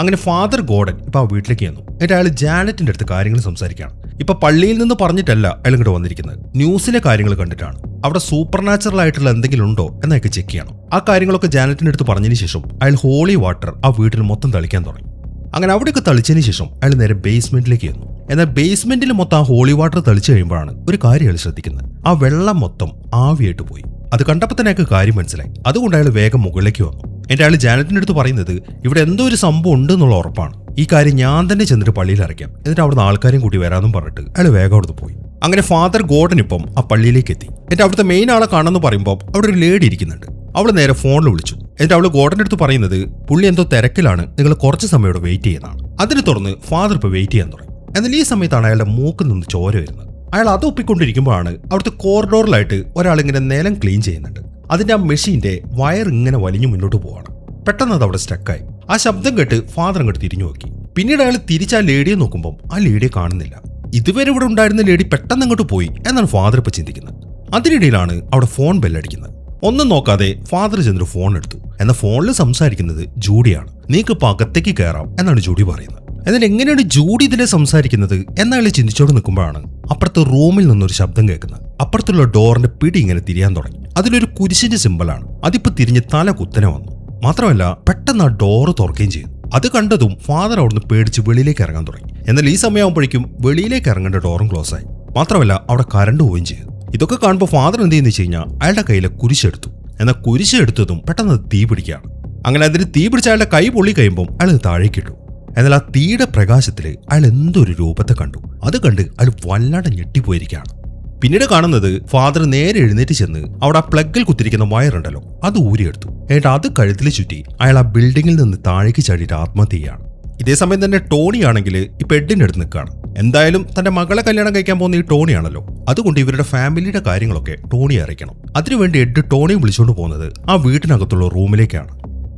അങ്ങനെ ഫാദർ ഗോർഡൻ ഇപ്പൊ ആ വീട്ടിലേക്ക് വന്നു. എന്നിട്ട് അയാൾ ജാനറ്റിന്റെ അടുത്ത് കാര്യങ്ങൾ സംസാരിക്കുകയാണ്. ഇപ്പൊ പള്ളിയിൽ നിന്ന് പറഞ്ഞിട്ടല്ല അയാൾ ഇങ്ങോട്ട് വന്നിരിക്കുന്നത്, ന്യൂസിലെ കാര്യങ്ങൾ കണ്ടിട്ടാണ്. അവിടെ സൂപ്പർ നാച്ചുറൽ ആയിട്ടുള്ള എന്തെങ്കിലും ഉണ്ടോ എന്നൊക്കെ ചെക്ക് ചെയ്യണം. ആ കാര്യങ്ങളൊക്കെ ജാനറ്റിന്റെ അടുത്ത് പറഞ്ഞതിന് ശേഷം അയാൾ ഹോളി വാട്ടർ ആ വീട്ടിൽ മൊത്തം തളിക്കാൻ തുടങ്ങി. അങ്ങനെ അവിടെയൊക്കെ തളിച്ചതിന് ശേഷം അയാൾ നേരെ ബേസ്മെന്റിലേക്ക് വന്നു. എന്നാൽ ബേസ്മെന്റിൽ മൊത്തം ആ ഹോളി വാട്ടർ തളിച്ചു കഴിയുമ്പോഴാണ് ഒരു കാര്യം അയാൾ ശ്രദ്ധിക്കുന്നത്. ആ വെള്ളം മൊത്തം ആവിയായിട്ട് പോയി. അത് കണ്ടപ്പോൾ തന്നെ അയാൾക്ക് കാര്യം മനസ്സിലായി. അതുകൊണ്ട് അയാൾ വേഗം മുകളിലേക്ക് വന്നു. എന്റെ അയാൾ ജാനറ്റിന്റെ അടുത്ത് പറയുന്നത് ഇവിടെ എന്തോ ഒരു സംഭവം ഉണ്ട് എന്നുള്ള ഉറപ്പാണ്. ഈ കാര്യം ഞാൻ തന്നെ ചെന്നിട്ട് പള്ളിയിൽ അറിയിക്കാം, എന്നിട്ട് അവിടുന്ന് ആൾക്കാരെയും കൂട്ടി വരാമെന്നും പറഞ്ഞിട്ട് അയാൾ വേഗം അവിടുന്ന് പോയി. അങ്ങനെ ഫാദർ ഗോർഡൻ ഇപ്പം ആ പള്ളിയിലേക്ക് എത്തി. എന്നിട്ട് അവിടുത്തെ മെയിൻ ആളെ കാണുമെന്ന് പറയുമ്പോൾ അവിടെ ഒരു ലേഡി ഇരിക്കുന്നുണ്ട്. അവൾ നേരെ ഫോണിൽ വിളിച്ചു. എന്നിട്ട് അവൾ ഗോർഡന്റെ അടുത്ത് പറയുന്നത് പുള്ളി എന്തോ തിരക്കിലാണ്, നിങ്ങൾ കുറച്ച് സമയം ഇവിടെ വെയിറ്റ് ചെയ്യുന്നതാണ്. അതിനെ തുടർന്ന് ഫാദർ ഇപ്പോൾ വെയിറ്റ് ചെയ്യാൻ തുടങ്ങി. എന്നാൽ ഈ സമയത്താണ് അയാളുടെ മൂക്കിൽ നിന്ന് ചോര വരുന്നത്. അയാൾ അത് ഒപ്പിക്കൊണ്ടിരിക്കുമ്പോഴാണ് അവിടുത്തെ കോറിഡോറിലായിട്ട് ഒരാളിങ്ങനെ നിലം ക്ലീൻ ചെയ്യുന്നുണ്ട്. അതിന്റെ ആ മെഷീന്റെ വയർ ഇങ്ങനെ വലിഞ്ഞു മുന്നോട്ട് പോവാണ്. പെട്ടെന്ന് അത് അവിടെ സ്റ്റക്കായി. ആ ശബ്ദം കേട്ട് ഫാദർ അങ്ങോട്ട് തിരിഞ്ഞു നോക്കി. പിന്നീട് അയാൾ തിരിച്ച് ആ ലേഡിയെ നോക്കുമ്പോൾ ആ ലേഡിയെ കാണുന്നില്ല. ഇതുവരെ ഇവിടെ ഉണ്ടായിരുന്ന ലേഡി പെട്ടെന്ന് അങ്ങോട്ട് പോയി എന്നാണ് ഫാദർ ഇപ്പൊ ചിന്തിക്കുന്നത്. അതിനിടയിലാണ് അവിടെ ഫോൺ ബെല്ലടിക്കുന്നത്. ഒന്നും നോക്കാതെ ഫാദർ ചെന്നൊരു ഫോൺ എടുത്തു. എന്നാൽ ഫോണിൽ സംസാരിക്കുന്നത് ജൂഡിയാണ്. നീക്കിപ്പോ അകത്തേക്ക് കയറാം എന്നാണ് ജൂഡി പറയുന്നത്. എന്നാൽ എങ്ങനെയാണ് ജൂഡി ഇതിനെ സംസാരിക്കുന്നത് എന്നയാൾ ചിന്തിച്ചോട് നിൽക്കുമ്പോഴാണ് അപ്പുറത്തെ റൂമിൽ നിന്നൊരു ശബ്ദം കേൾക്കുന്നത്. അപ്പുറത്തുള്ള ഡോറിന്റെ പിടി ഇങ്ങനെ തിരിയാൻ തുടങ്ങി. അതിലൊരു കുരിശിന്റെ സിമ്പലാണ്. അതിപ്പോ തിരിഞ്ഞ് തല കുത്തനെ വന്നു. മാത്രമല്ല പെട്ടെന്ന് ആ ഡോറ് തുറക്കുകയും ചെയ്തു. അത് കണ്ടതും ഫാദർ അവിടുന്ന് പേടിച്ച് വെളിയിലേക്ക് ഇറങ്ങാൻ തുടങ്ങി. എന്നാൽ ഈ സമയമാകുമ്പോഴേക്കും വെളിയിലേക്ക് ഇറങ്ങേണ്ട ഡോറും ക്ലോസ് ആയി. മാത്രമല്ല അവിടെ കറണ്ട് പോവുകയും ചെയ്തു. ഇതൊക്കെ കാണുമ്പോൾ ഫാദർ എന്ത് ചെയ്യുന്ന വെച്ച് കഴിഞ്ഞാൽ അയാളുടെ കയ്യിലെ കുരിശെടുത്തു. എന്നാൽ കുരിശെടുത്തതും പെട്ടെന്ന് തീ പിടിക്കുകയാണ്. അങ്ങനെ അതിന് തീ പിടിച്ച അയാളുടെ കൈ പൊള്ളി കഴിയുമ്പോൾ അയാൾ താഴേക്കിട്ടു. എന്നാൽ ആ തീയുടെ പ്രകാശത്തിൽ അയാൾ എന്തൊരു രൂപത്തെ കണ്ടു. അത് കണ്ട് അയാൾ വല്ലാതെ ഞെട്ടിപ്പോയിരിക്കുകയാണ്. പിന്നീട് കാണുന്നത് ഫാദർ നേരെ എഴുന്നേറ്റ് ചെന്ന് അവിടെ ആ പ്ലഗിൽ കുത്തിരിക്കുന്ന വയറുണ്ടല്ലോ അത് ഊരിയെടുത്തു. എന്നിട്ട് അത് കഴുത്തിൽ ചുറ്റി അയാൾ ആ ബിൽഡിങ്ങിൽ നിന്ന് താഴേക്ക് ചാടിയിട്ട് ആത്മഹത്യ ചെയ്യാണ്. ഇതേ സമയം തന്നെ ടോണി ആണെങ്കിൽ ഈ ബെഡിന്റെ അടുത്ത് നിൽക്കുകയാണ്. എന്തായാലും തന്റെ മകളെ കല്യാണം കഴിക്കാൻ പോകുന്ന ഈ ടോണിയാണല്ലോ. അതുകൊണ്ട് ഇവരുടെ ഫാമിലിയുടെ കാര്യങ്ങളൊക്കെ ടോണിയെ അറിയിക്കണം. അതിനുവേണ്ടി എഡ് ടോണിയെ വിളിച്ചുകൊണ്ട് പോകുന്നത് ആ വീട്ടിനകത്തുള്ള റൂമിലേക്കാണ്.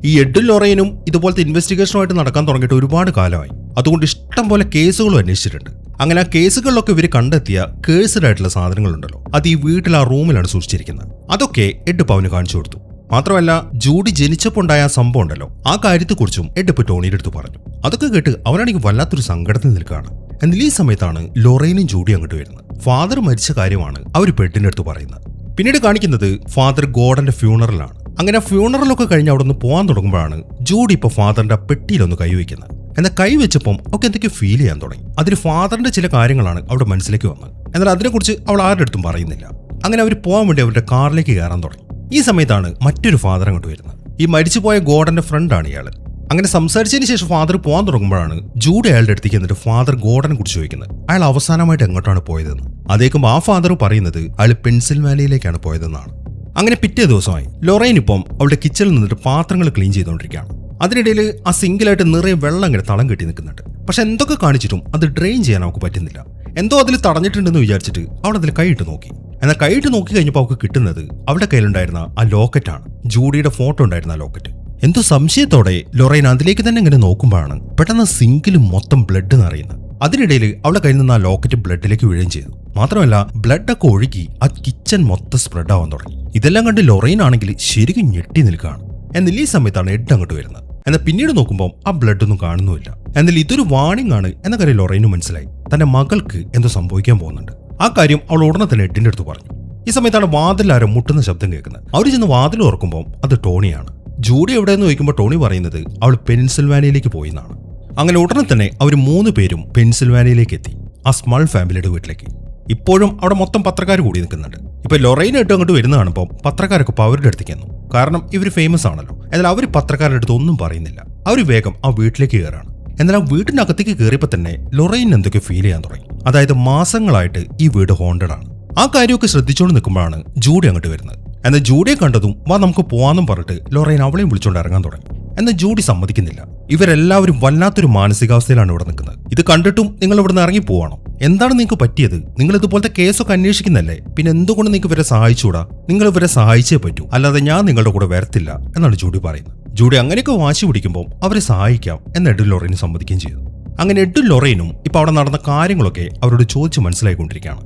ഈ എഡും ലൊറൈനും ഇതുപോലത്തെ ഇൻവെസ്റ്റിഗേഷനുമായിട്ട് നടക്കാൻ തുടങ്ങിയിട്ട് ഒരുപാട് കാലമായി. അതുകൊണ്ട് ഇഷ്ടം പോലെ കേസുകളും അന്വേഷിച്ചിട്ടുണ്ട്. അങ്ങനെ ആ കേസുകളിലൊക്കെ ഇവർ കണ്ടെത്തിയ കേഴ്സ്ഡ് ആയിട്ടുള്ള സാധനങ്ങളുണ്ടല്ലോ അത് ഈ വീട്ടിൽ ആ റൂമിലാണ് സൂക്ഷിച്ചിരിക്കുന്നത്. അതൊക്കെ എഡ് പവന് കാണിച്ചു കൊടുത്തു. മാത്രമല്ല ജൂഡി ജനിച്ചപ്പോൾ ഉണ്ടായ ആ സംഭവം ഉണ്ടല്ലോ ആ കാര്യത്തെക്കുറിച്ചും എഡ് ഇപ്പൊ ടോണിയുടെ അടുത്ത് പറഞ്ഞു. അതൊക്കെ കേട്ട് അവനാണെങ്കിൽ വല്ലാത്തൊരു സങ്കടത്തിൽ നിൽക്കുകയാണ്. എന്നാൽ ഈ സമയത്താണ് ലൊറൈനും ജൂഡി അങ്ങോട്ട് വരുന്നത്. ഫാദർ മരിച്ച കാര്യമാണ് അവർ ബെഡിന്റെ അടുത്ത് പറയുന്നത്. പിന്നീട് കാണിക്കുന്നത് ഫാദർ ഗോർഡന്റെ ഫ്യൂണറലാണ്. അങ്ങനെ ഫ്യൂണറലൊക്കെ കഴിഞ്ഞ് അവിടെ നിന്ന് പോകാൻ തുടങ്ങുമ്പോഴാണ് ജൂഡി ഇപ്പൊ ഫാദറിന്റെ പെട്ടിയിലൊന്ന് കൈവയ്ക്കുന്നത്. എന്നാൽ കൈവച്ചപ്പം അവൾക്ക് എന്തൊക്കെ ഫീൽ ചെയ്യാൻ തുടങ്ങി. അതിന് ഫാദറിന്റെ ചില കാര്യങ്ങളാണ് അവിടെ മനസ്സിലേക്ക് വന്നത്. എന്നാൽ അതിനെക്കുറിച്ച് അവൾ ആരുടെ അടുത്തും പറയുന്നില്ല. അങ്ങനെ അവർ പോകാൻ വേണ്ടി അവരുടെ കാറിലേക്ക് കയറാൻ തുടങ്ങി. ഈ സമയത്താണ് മറ്റൊരു ഫാദർ അങ്ങോട്ട് വരുന്നത്. ഈ മരിച്ചുപോയ ഗോർഡന്റെ ഫ്രണ്ടാണ് ഇയാൾ. അങ്ങനെ സംസാരിച്ചതിന് ശേഷം ഫാദർ പോകാൻ തുടങ്ങുമ്പോഴാണ് ജൂഡി അയാളുടെ അടുത്തേക്ക് എന്നിട്ട് ഫാദർ ഗോർഡനെ കുറിച്ച് ചോദിക്കുന്നത്. അയാൾ അവസാനമായിട്ട് എങ്ങോട്ടാണ് പോയതെന്ന്. അതേക്കും ആ ഫാദർ പറയുന്നത് അയാൾ പെൻസിൽവാനിയയിലേക്കാണ് പോയതെന്നാണ്. അങ്ങനെ പിറ്റേ ദിവസമായി ലൊറൈൻ ഇപ്പം അവളുടെ കിച്ചണിൽ നിന്നിട്ട് പാത്രങ്ങൾ ക്ലീൻ ചെയ്തുകൊണ്ടിരിക്കുകയാണ്. അതിനിടയിൽ ആ സിങ്കിലായിട്ട് നിറയെ വെള്ളം ഇങ്ങനെ തളം കെട്ടി നിൽക്കുന്നുണ്ട്. പക്ഷെ എന്തൊക്കെ കാണിച്ചിട്ടും അത് ഡ്രെയിൻ ചെയ്യാൻ അവൾക്ക് പറ്റുന്നില്ല. എന്തോ അതിൽ തടഞ്ഞിട്ടുണ്ടെന്ന് വിചാരിച്ചിട്ട് അവൾ അതിൽ കൈയിട്ട് നോക്കി. എന്നാൽ കൈയിട്ട് നോക്കി കഴിഞ്ഞപ്പോൾ അവൾക്ക് കിട്ടുന്നത് അവളുടെ കയ്യിലുണ്ടായിരുന്ന ആ ലോക്കറ്റാണ്. ജൂഡിയുടെ ഫോട്ടോ ഉണ്ടായിരുന്ന ആ ലോക്കറ്റ്. എന്തോ സംശയത്തോടെ ലൊറൈൻ അതിലേക്ക് തന്നെ ഇങ്ങനെ നോക്കുമ്പോഴാണ് പെട്ടെന്ന് സിങ്കിൽ മൊത്തം ബ്ലഡ് നിറയുന്നത്. അതിനിടയിൽ അവളുടെ കയ്യിൽ നിന്ന് ആ ലോക്കറ്റ് ബ്ലഡിലേക്ക് വീഴുകയും ചെയ്തു. മാത്രമല്ല ബ്ലഡൊക്കെ ഒഴുകി ആ കിച്ചൺ മൊത്തം സ്പ്രെഡ് ആവാൻ തുടങ്ങി. ഇതെല്ലാം കണ്ട് ലൊറൈൻ ആണെങ്കിൽ ശരിക്കും ഞെട്ടി നിൽക്കുകയാണ്. എന്നാൽ ഈ സമയത്താണ് എഡ് അങ്ങോട്ട് വരുന്നത്. എന്നാൽ പിന്നീട് നോക്കുമ്പോൾ ആ ബ്ലഡ് ഒന്നും കാണുന്നുമില്ല. എന്നാൽ ഇതൊരു വാണിംഗ് ആണ് എന്ന കാര്യം ലൊറൈനും മനസ്സിലായി. തന്റെ മകൾക്ക് എന്തോ സംഭവിക്കാൻ പോകുന്നുണ്ട്. ആ കാര്യം അവൾ ഉടനെ തന്നെ എഡിന്റെ അടുത്ത് പറഞ്ഞു. ഈ സമയത്താണ് വാതിലാരോ മുട്ടുന്ന ശബ്ദം കേൾക്കുന്നത്. അവർ ചെന്ന് വാതിൽ ഓർക്കുമ്പോൾ അത് ടോണിയാണ്. ജൂഡി എവിടെയെന്ന് ചോദിക്കുമ്പോൾ ടോണി പറയുന്നത് അവൾ പെൻസിൽവാനിയയിലേക്ക് പോയി എന്നാണ്. അങ്ങനെ ഉടനെ തന്നെ അവർ 3 പേരും പെൻസിൽവാനിയയിലേക്ക് എത്തി. ആ സ്മൾ ഫാമിലിയുടെ വീട്ടിലേക്ക്. ഇപ്പോഴും അവിടെ മൊത്തം പത്രക്കാർ കൂടി നിൽക്കുന്നുണ്ട്. ഇപ്പൊ ലൊറൈൻ ഇട്ട് അങ്ങോട്ട് വരുന്ന കാണുമ്പോൾ പത്രക്കാരൊക്കെ അവരുടെ അടുത്തേക്ക് വന്നു. കാരണം ഇവർ ഫേമസ് ആണല്ലോ. എന്നാൽ അവർ പത്രക്കാരുടെ അടുത്ത് ഒന്നും പറയുന്നില്ല. അവർ വേഗം ആ വീട്ടിലേക്ക് കയറാണ്. എന്നാൽ ആ വീട്ടിന്റെ അകത്തേക്ക് കയറിയപ്പോൾ തന്നെ ലൊറൈൻ എന്തൊക്കെ ഫീൽ ചെയ്യാൻ തുടങ്ങി. അതായത് മാസങ്ങളായിട്ട് ഈ വീട് ഹോണ്ടഡ് ആണ്. ആ കാര്യമൊക്കെ ശ്രദ്ധിച്ചുകൊണ്ട് നിൽക്കുമ്പോഴാണ് ജൂഡി അങ്ങോട്ട് വരുന്നത്. എന്നാൽ ജൂഡിയെ കണ്ടതും വാ നമുക്ക് പോവാന്നും പറഞ്ഞിട്ട് ലൊറൈൻ അവളെയും വിളിച്ചുകൊണ്ട് ഇറങ്ങാൻ തുടങ്ങി. എന്നാൽ ജൂഡി സമ്മതിക്കുന്നില്ല. ഇവരെല്ലാവരും വല്ലാത്തൊരു മാനസികാവസ്ഥയിലാണ് ഇവിടെ നിൽക്കുന്നത്. ഇത് കണ്ടിട്ടും നിങ്ങൾ ഇവിടെ നിന്ന് ഇറങ്ങി പോവാണോ? എന്താണ് നിങ്ങൾക്ക് പറ്റിയത്? നിങ്ങൾ ഇതുപോലത്തെ കേസൊക്കെ അന്വേഷിക്കുന്നല്ലേ? പിന്നെ എന്തുകൊണ്ട് നിങ്ങൾക്ക് ഇവരെ സഹായിച്ചുകൂടാ? നിങ്ങൾ ഇവരെ സഹായിച്ചേ പറ്റൂ, അല്ലാതെ ഞാൻ നിങ്ങളുടെ കൂടെ വരത്തില്ല എന്നാണ് ജൂഡി പറയുന്നത്. ജൂഡി അങ്ങനെയൊക്കെ വാശി പിടിക്കുമ്പോൾ അവരെ സഹായിക്കാം എന്ന് എഡും ലൊറൈനും സമ്മതിക്കുകയും ചെയ്തു. അങ്ങനെ എഡും ലൊറൈനും ഇപ്പൊ അവിടെ നടന്ന കാര്യങ്ങളൊക്കെ അവരോട് ചോദിച്ച് മനസ്സിലായിക്കൊണ്ടിരിക്കുകയാണ്.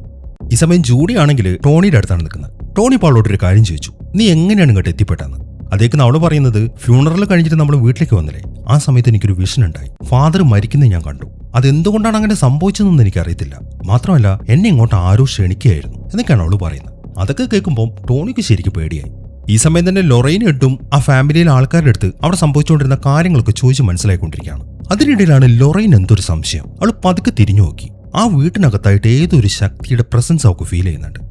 ഈ സമയം ജൂഡി ആണെങ്കിൽ ടോണിയുടെ അടുത്താണ് നിൽക്കുന്നത്. ടോണി ഇപ്പോൾ അവളോടൊരു കാര്യം ചോദിച്ചു. നീ എങ്ങനെയാണ് ഇങ്ങോട്ട് എത്തിപ്പെട്ടെന്ന്. അതേക്ക് അവള് പറയുന്നത് ഫ്യൂണറൽ കഴിഞ്ഞിട്ട് നമ്മൾ വീട്ടിലേക്ക് വന്നില്ലേ, ആ സമയത്ത് എനിക്കൊരു വിഷൻ ഉണ്ടായി. ഫാദർ മരിക്കുന്നത് ഞാൻ കണ്ടു. അതെന്തുകൊണ്ടാണ് അങ്ങനെ സംഭവിച്ചതെന്ന് എനിക്കറിയത്തില്ല. മാത്രമല്ല എന്നെ ഇങ്ങോട്ട് ആരോ ക്ഷണിക്കുകയായിരുന്നു എന്നൊക്കെയാണ് അവള് പറയുന്നത്. അതൊക്കെ കേൾക്കുമ്പോൾ ടോണിക്ക് ശരിക്കും പേടിയായി. ഈ സമയം തന്നെ ലൊറൈനും എഡും ആ ഫാമിലിയിലെ ആൾക്കാരുടെ അടുത്ത് അവിടെ സംഭവിച്ചുകൊണ്ടിരുന്ന കാര്യങ്ങളൊക്കെ ചോദിച്ച് മനസ്സിലായിക്കൊണ്ടിരിക്കുകയാണ്. അതിനിടയിലാണ് ലൊറൈൻ എന്തൊരു സംശയം. അവൾ പതുക്കെ തിരിഞ്ഞു നോക്കി. ആ വീട്ടിനകത്തായിട്ട് ഏതൊരു ശക്തിയുടെ പ്രസൻസ് അവൾക്ക് ഫീൽ ചെയ്യുന്നുണ്ട്.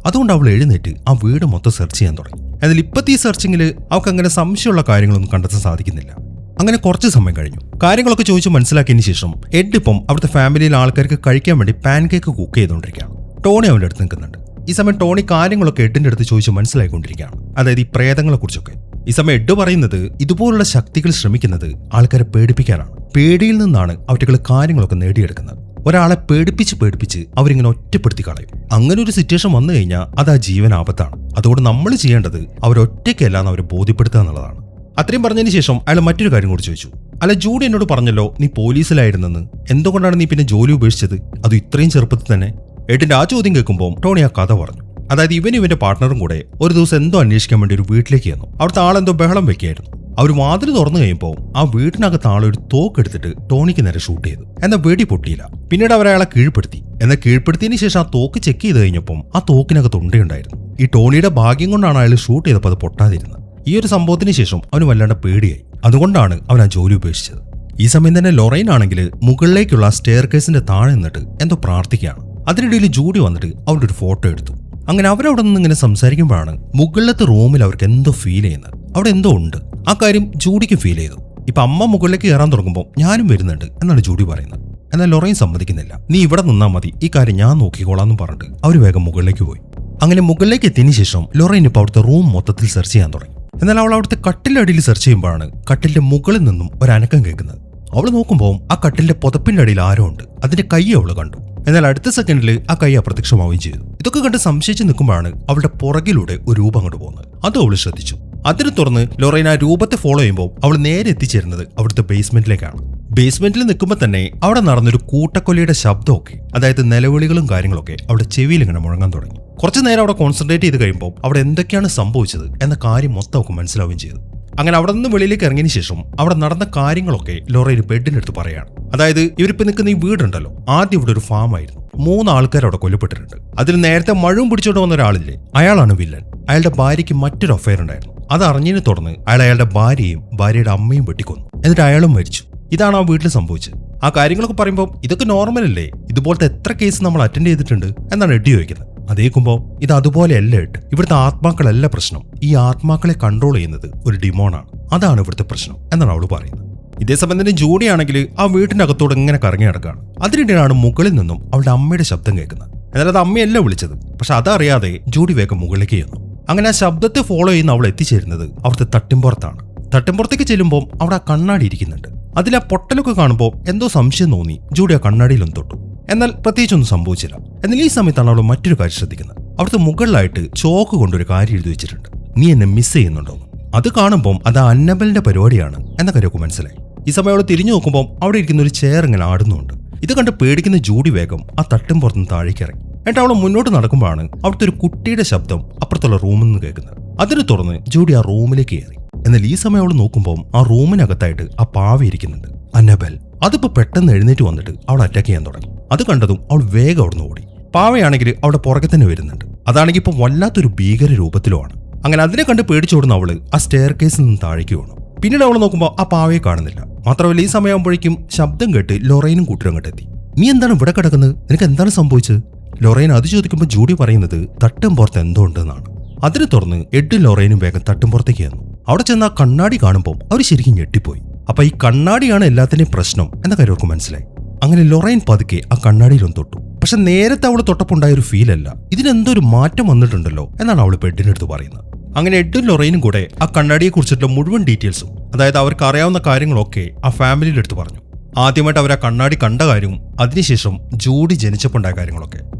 അതുകൊണ്ട് അവൾ എഴുന്നേറ്റ് ആ വീട് മൊത്തം സെർച്ച് ചെയ്യാൻ തുടങ്ങി. എന്നാൽ ഇപ്പത്തെ ഈ സെർച്ചിങ്ങിൽ അവൾക്ക് അങ്ങനെ സംശയമുള്ള കാര്യങ്ങളൊന്നും കണ്ടെത്താൻ സാധിക്കുന്നില്ല. അങ്ങനെ കുറച്ച് സമയം കഴിഞ്ഞു. കാര്യങ്ങളൊക്കെ ചോദിച്ച് മനസ്സിലാക്കിയതിന് ശേഷം എഡ് ഇപ്പം അവിടുത്തെ ഫാമിലിയിലെ ആൾക്കാർക്ക് കഴിക്കാൻ വേണ്ടി പാൻ കേക്ക് കുക്ക് ചെയ്തുകൊണ്ടിരിക്കുകയാണ്. ടോണി അവൻ്റെ അടുത്ത് നിൽക്കുന്നുണ്ട്. ഈ സമയം ടോണി കാര്യങ്ങളൊക്കെ എഡിന്റെ അടുത്ത് ചോദിച്ച് മനസ്സിലായിക്കൊണ്ടിരിക്കുകയാണ്. അതായത് ഈ പ്രേതങ്ങളെ കുറിച്ചൊക്കെ. ഈ സമയം എഡ് പറയുന്നത് ഇതുപോലുള്ള ശക്തികൾ ശ്രമിക്കുന്നത് ആൾക്കാരെ പേടിപ്പിക്കാനാണ്. പേടിയിൽ നിന്നാണ് അവറ്റകൾ കാര്യങ്ങളൊക്കെ നേടിയെടുക്കുന്നത്. ഒരാളെ പേടിപ്പിച്ച് അവരിങ്ങനെ ഒറ്റപ്പെടുത്തി കളയും. അങ്ങനെ ഒരു സിറ്റുവേഷൻ വന്നു കഴിഞ്ഞാൽ അത് ആ ജീവൻ ആപത്താണ്. അതുകൊണ്ട് നമ്മൾ ചെയ്യേണ്ടത് അവരൊറ്റയ്ക്കല്ലാന്ന് അവരെ ബോധ്യപ്പെടുത്തുക എന്നുള്ളതാണ്. അത്രയും പറഞ്ഞതിന് ശേഷം അയാൾ മറ്റൊരു കാര്യം കൂടി ചോദിച്ചു. അല്ല, ജൂഡി എന്നോട് പറഞ്ഞല്ലോ നീ പോലീസിലായിരുന്നെന്ന്, എന്തുകൊണ്ടാണ് നീ പിന്നെ ജോലി ഉപേക്ഷിച്ചത്, അത് ഇത്രയും ചെറുപ്പത്തിൽ തന്നെ? എഡിന്റെ ആ ചോദ്യം കേൾക്കുമ്പോൾ ടോണി ആ കഥ പറഞ്ഞു. അതായത് ഇവന്റെ പാർട്ണറും കൂടെ ഒരു ദിവസം എന്തോ അന്വേഷിക്കാൻ വേണ്ടി ഒരു വീട്ടിലേക്ക് വന്നു. അവിടുത്തെ ആളെന്തോ ബഹളം വെക്കുകയായിരുന്നു. അവർ വാതിൽ തുറന്നു കഴിയുമ്പോൾ ആ വീട്ടിനകത്ത് ആളൊരു തോക്കെടുത്തിട്ട് ടോണിക്ക് നേരെ ഷൂട്ട് ചെയ്തു. എന്നാൽ വെടി പൊട്ടിയില്ല. പിന്നീട് അവരയാളെ കീഴ്പ്പെടുത്തി. എന്നാൽ കീഴ്പ്പെടുത്തിയതിന് ശേഷം ആ തോക്ക് ചെക്ക് ചെയ്ത് കഴിഞ്ഞപ്പം ആ തോക്കിനകത്ത് ഉണ്ടയുണ്ടായിരുന്നു. ഈ ടോണിയുടെ ഭാഗ്യം കൊണ്ടാണ് അയാൾ ഷൂട്ട് ചെയ്തപ്പോൾ അത് പൊട്ടാതിരുന്നത്. ഈ ഒരു സംഭവത്തിന് ശേഷം അവന് വല്ലാണ്ട് പേടിയായി. അതുകൊണ്ടാണ് അവൻ ആ ജോലി ഉപേക്ഷിച്ചത്. ഈ സമയം തന്നെ ലൊറൈൻ ആണെങ്കിൽ മുകളിലേക്കുള്ള സ്റ്റെയർ കേസിന്റെ താഴെ നിന്നിട്ട് എന്തോ പ്രാർത്ഥിക്കുകയാണ്. അതിനിടയിൽ ജൂഡി വന്നിട്ട് അവരുടെ ഒരു ഫോട്ടോ എടുത്തു. അങ്ങനെ അവരവിടെ നിന്ന് ഇങ്ങനെ സംസാരിക്കുമ്പോഴാണ് മുകളിലത്തെ റൂമിൽ അവർക്ക് എന്തോ ഫീൽ ചെയ്യുന്നത്. അവിടെ എന്തോ ഉണ്ട്. ആ കാര്യം ജൂഡിക്ക് ഫീൽ ചെയ്തു. ഇപ്പൊ അമ്മ മുകളിലേക്ക് കയറാൻ തുടങ്ങുമ്പോൾ ഞാനും വരുന്നുണ്ട് എന്നാണ് ജൂഡി പറയുന്നത്. എന്നാൽ ലൊറൈൻ സമ്മതിക്കുന്നില്ല. നീ ഇവിടെ നിന്നാൽ മതി, ഈ കാര്യം ഞാൻ നോക്കിക്കോളാന്ന് പറഞ്ഞിട്ട് അവർ വേഗം മുകളിലേക്ക് പോയി. അങ്ങനെ മുകളിലേക്ക് എത്തിയതിനു ശേഷം ലൊറൈൻ ഇപ്പൊ അവിടുത്തെ റൂം മൊത്തത്തിൽ സെർച്ച് ചെയ്യാൻ തുടങ്ങി. എന്നാൽ അവൾ അവിടുത്തെ കട്ടിലിന്റെ അടിയിൽ സെർച്ച് ചെയ്യുമ്പോഴാണ് കട്ടിലിന്റെ മുകളിൽ നിന്നും ഒരു അനക്കം കേൾക്കുന്നത്. അവൾ നോക്കുമ്പോൾ ആ കട്ടിലിന്റെ പുതപ്പിന്റെ അടിയിൽ ആരോ ഉണ്ട്. അതിന്റെ കൈ അവൾ കണ്ടു. എന്നാൽ അടുത്ത സെക്കൻഡിൽ ആ കൈ അപ്രത്യക്ഷമാവുകയും ചെയ്തു. ഇതൊക്കെ കണ്ട് സംശയിച്ച് നിൽക്കുമ്പോഴാണ് അവളുടെ പുറകിലൂടെ ഒരു രൂപം അങ്ങോട്ട് പോകുന്നത്. അത് അവൾ ശ്രദ്ധിച്ചു. അതിനെ തുറന്ന് ലൊറൈൻ ആ രൂപത്തെ ഫോളോ ചെയ്യുമ്പോൾ അവൾ നേരെ എത്തിച്ചേരുന്നത് അവിടുത്തെ ബേസ്മെന്റിലേക്കാണ്. ബേസ്മെന്റിൽ നിൽക്കുമ്പോൾ തന്നെ അവിടെ നടന്നൊരു കൂട്ടക്കൊലയുടെ ശബ്ദമൊക്കെ, അതായത് നിലവിളികളും കാര്യങ്ങളൊക്കെ അവളുടെ ചെവിയിൽ ഇങ്ങനെ മുഴങ്ങാൻ തുടങ്ങി. കുറച്ചു നേരം അവിടെ കോൺസെൻട്രേറ്റ് ചെയ്ത് കഴിയുമ്പോൾ അവിടെ എന്തൊക്കെയാണ് സംഭവിച്ചത് എന്ന കാര്യം മൊത്തം ഒക്കെ മനസ്സിലാവുകയും ചെയ്തു. അങ്ങനെ അവിടെ നിന്ന് വെളിയിലേക്ക് ഇറങ്ങിയതിന് ശേഷം അവിടെ നടന്ന കാര്യങ്ങളൊക്കെ ലൊറൈൻ ബെഡിനടുത്ത് പറയാണ്. അതായത് ഇവരിപ്പോ നിൽക്കുന്ന ഈ വീടുണ്ടല്ലോ, ആദ്യം ഇവിടെ ഒരു ഫാം ആയിരുന്നു. 3 ആൾക്കാർ അവിടെ കൊല്ലപ്പെട്ടിട്ടുണ്ട്. അതിൽ നേരത്തെ മഴവും പിടിച്ചോണ്ട് വന്ന ഒരാളില്ലേ, അയാളാണ് വില്ലൻ. അയാളുടെ ഭാര്യയ്ക്ക് മറ്റൊരു അഫയർ ഉണ്ടായിരുന്നു. അത് അറിഞ്ഞതിനെ തുടർന്ന് അയാളുടെ ഭാര്യയും ഭാര്യയുടെ അമ്മയും വെട്ടിക്കൊന്നു. എന്നിട്ട് അയാളും മരിച്ചു. ഇതാണ് ആ വീട്ടിൽ സംഭവിച്ചത്. ആ കാര്യങ്ങളൊക്കെ പറയുമ്പോൾ ഇതൊക്കെ നോർമൽ അല്ലേ, ഇതുപോലത്തെ എത്ര കേസ് നമ്മൾ അറ്റൻഡ് ചെയ്തിട്ടുണ്ട് എന്നാണ് എഡ്ഡി ചോദിക്കുന്നത്. അതേക്കുമ്പോൾ ഇത് അതുപോലെയല്ല എഡ്, ഇവിടുത്തെ ആത്മാക്കളല്ല പ്രശ്നം. ഈ ആത്മാക്കളെ കൺട്രോൾ ചെയ്യുന്നത് ഒരു ഡിമോണാണ്, അതാണ് ഇവിടുത്തെ പ്രശ്നം എന്നാണ് അവള് പറയുന്നത്. ഇതേസമയം തന്നെ ജൂഡി ആണെങ്കിൽ ആ വീട്ടിന്റെ അകത്തോടെ ഇങ്ങനെ കറങ്ങി നടക്കുകയാണ്. അതിനിടെയാണ് മുകളിൽ നിന്നും അവളുടെ അമ്മയുടെ ശബ്ദം കേൾക്കുന്നത്. എന്നാൽ അത് അമ്മയല്ല വിളിച്ചത്. പക്ഷെ അതറിയാതെ ജൂഡി വേഗം മുകളിലേക്ക് ചെന്നു. അങ്ങനെ ആ ശബ്ദത്തെ ഫോളോ ചെയ്യുന്ന അവൾ എത്തിച്ചേരുന്നത് അവിടുത്തെ തട്ടിമ്പുറത്താണ്. തട്ടിമ്പുറത്തേക്ക് ചെല്ലുമ്പോൾ അവിടെ ആ കണ്ണാടി ഇരിക്കുന്നുണ്ട്. അതിൽ ആ പൊട്ടലൊക്കെ കാണുമ്പോൾ എന്തോ സംശയം തോന്നി ജൂഡി ആ കണ്ണാടിയിലൊന്ന് തൊട്ടു. എന്നാൽ പ്രത്യേകിച്ചൊന്നും സംഭവിച്ചില്ല. എന്നാൽ ഈ സമയത്താണ് അവൾ മറ്റൊരു കാര്യം ശ്രദ്ധിക്കുന്നത്. അവിടുത്തെ മുകളിലായിട്ട് ചോക്ക് കൊണ്ടൊരു കാര്യം എഴുതി വെച്ചിട്ടുണ്ട്, നീ എന്നെ മിസ് ചെയ്യുന്നുണ്ടോ. അത് കാണുമ്പോൾ അത് അന്നബലിന്റെ പരിപാടിയാണ് എന്ന കാര്യമൊക്കെ മനസ്സിലായി. ഈ സമയം അവൾ തിരിഞ്ഞു നോക്കുമ്പോൾ അവിടെ ഇരിക്കുന്ന ഒരു ചെയർ ഇങ്ങനെ ആടുന്നുണ്ട്. ഇത് കണ്ട് പേടിക്കുന്ന ജൂഡി വേഗം ആ തട്ടും പുറത്തുനിന്ന് താഴേക്ക് ഇറങ്ങി. എന്നിട്ട് അവൾ മുന്നോട്ട് നടക്കുമ്പോഴാണ് അവിടുത്തെ ഒരു കുട്ടിയുടെ ശബ്ദം അപ്പുറത്തുള്ള റൂമിൽ നിന്ന് കേൾക്കുന്നത്. അതിനെ തുറന്ന് ജൂഡി ആ റൂമിലേക്ക് കയറി. എന്നാൽ ഈ സമയം അവൾ നോക്കുമ്പോൾ ആ റൂമിനകത്തായിട്ട് ആ പാവ ഇരിക്കുന്നുണ്ട്, അന്നബൽ. അതിപ്പോ പെട്ടെന്ന് എഴുന്നേറ്റ് വന്നിട്ട് അവൾ അറ്റാക്ക് ചെയ്യാൻ തുടങ്ങി. അത് കണ്ടതും അവൾ വേഗം അവിടുന്ന് ഓടി. പാവയാണെങ്കിൽ അവളുടെ പുറകെ തന്നെ വരുന്നുണ്ട്. അതാണെങ്കിൽ ഇപ്പൊ വല്ലാത്തൊരു ഭീകര രൂപത്തിലുമാണ്. അങ്ങനെ അതിനെ കണ്ട് പേടിച്ചോടുന്ന അവള് ആ സ്റ്റെയർ കേസിൽ നിന്ന് താഴേക്ക് വീണു. പിന്നീട് അവൾ നോക്കുമ്പോൾ ആ പാവയെ കാണുന്നില്ല. മാത്രമല്ല ഈ സമയമാകുമ്പോഴേക്കും ശബ്ദം കേട്ട് ലൊറൈനും കൂട്ടരും അങ്ങോട്ട് എത്തി. നീ എന്താണ് ഇവിടെ കിടക്കുന്നത്, നിനക്ക് എന്താണ് സംഭവിച്ചത്? ലൊറൈൻ അത് ചോദിക്കുമ്പോൾ ജൂഡി പറയുന്നത് തട്ടും പുറത്ത് എന്തോ ഉണ്ടെന്നാണ്. അതിനെ തുറന്ന് എഡും ലൊറൈനും വേഗം തട്ടും പുറത്തേക്ക് വന്നു. അവിടെ ചെന്ന് ആ കണ്ണാടി കാണുമ്പോൾ അവർ ശരിക്കും ഞെട്ടിപ്പോയി. അപ്പൊ ഈ കണ്ണാടിയാണ് എല്ലാത്തിന്റെയും പ്രശ്നം എന്ന കാര്യം അവർക്ക് മനസ്സിലായി. അങ്ങനെ ലൊറൈൻ പതുക്കെ ആ കണ്ണാടിയിലൊന്ന് തൊട്ടു. പക്ഷെ നേരത്തെ അവൾ തൊട്ടപ്പുണ്ടായ ഒരു ഫീൽ അല്ല, ഇതിനെന്തോ ഒരു മാറ്റം വന്നിട്ടുണ്ടല്ലോ എന്നാണ് അവൾ ബെഡിനടുത്ത് പറയുന്നത്. അങ്ങനെ എഡും ലൊറൈനും കൂടെ ആ കണ്ണാടിയെ കുറിച്ചിട്ടുള്ള മുഴുവൻ ഡീറ്റെയിൽസും, അതായത് അവർക്ക് അറിയാവുന്ന കാര്യങ്ങളൊക്കെ ആ ഫാമിലിയുടെ അടുത്ത് പറഞ്ഞു. ആദ്യമായിട്ട് അവർ ആ കണ്ണാടി കണ്ട കാര്യവും അതിനുശേഷം ജൂഡി ജനിച്ചപ്പോണ്ടായ കാര്യങ്ങളൊക്കെ.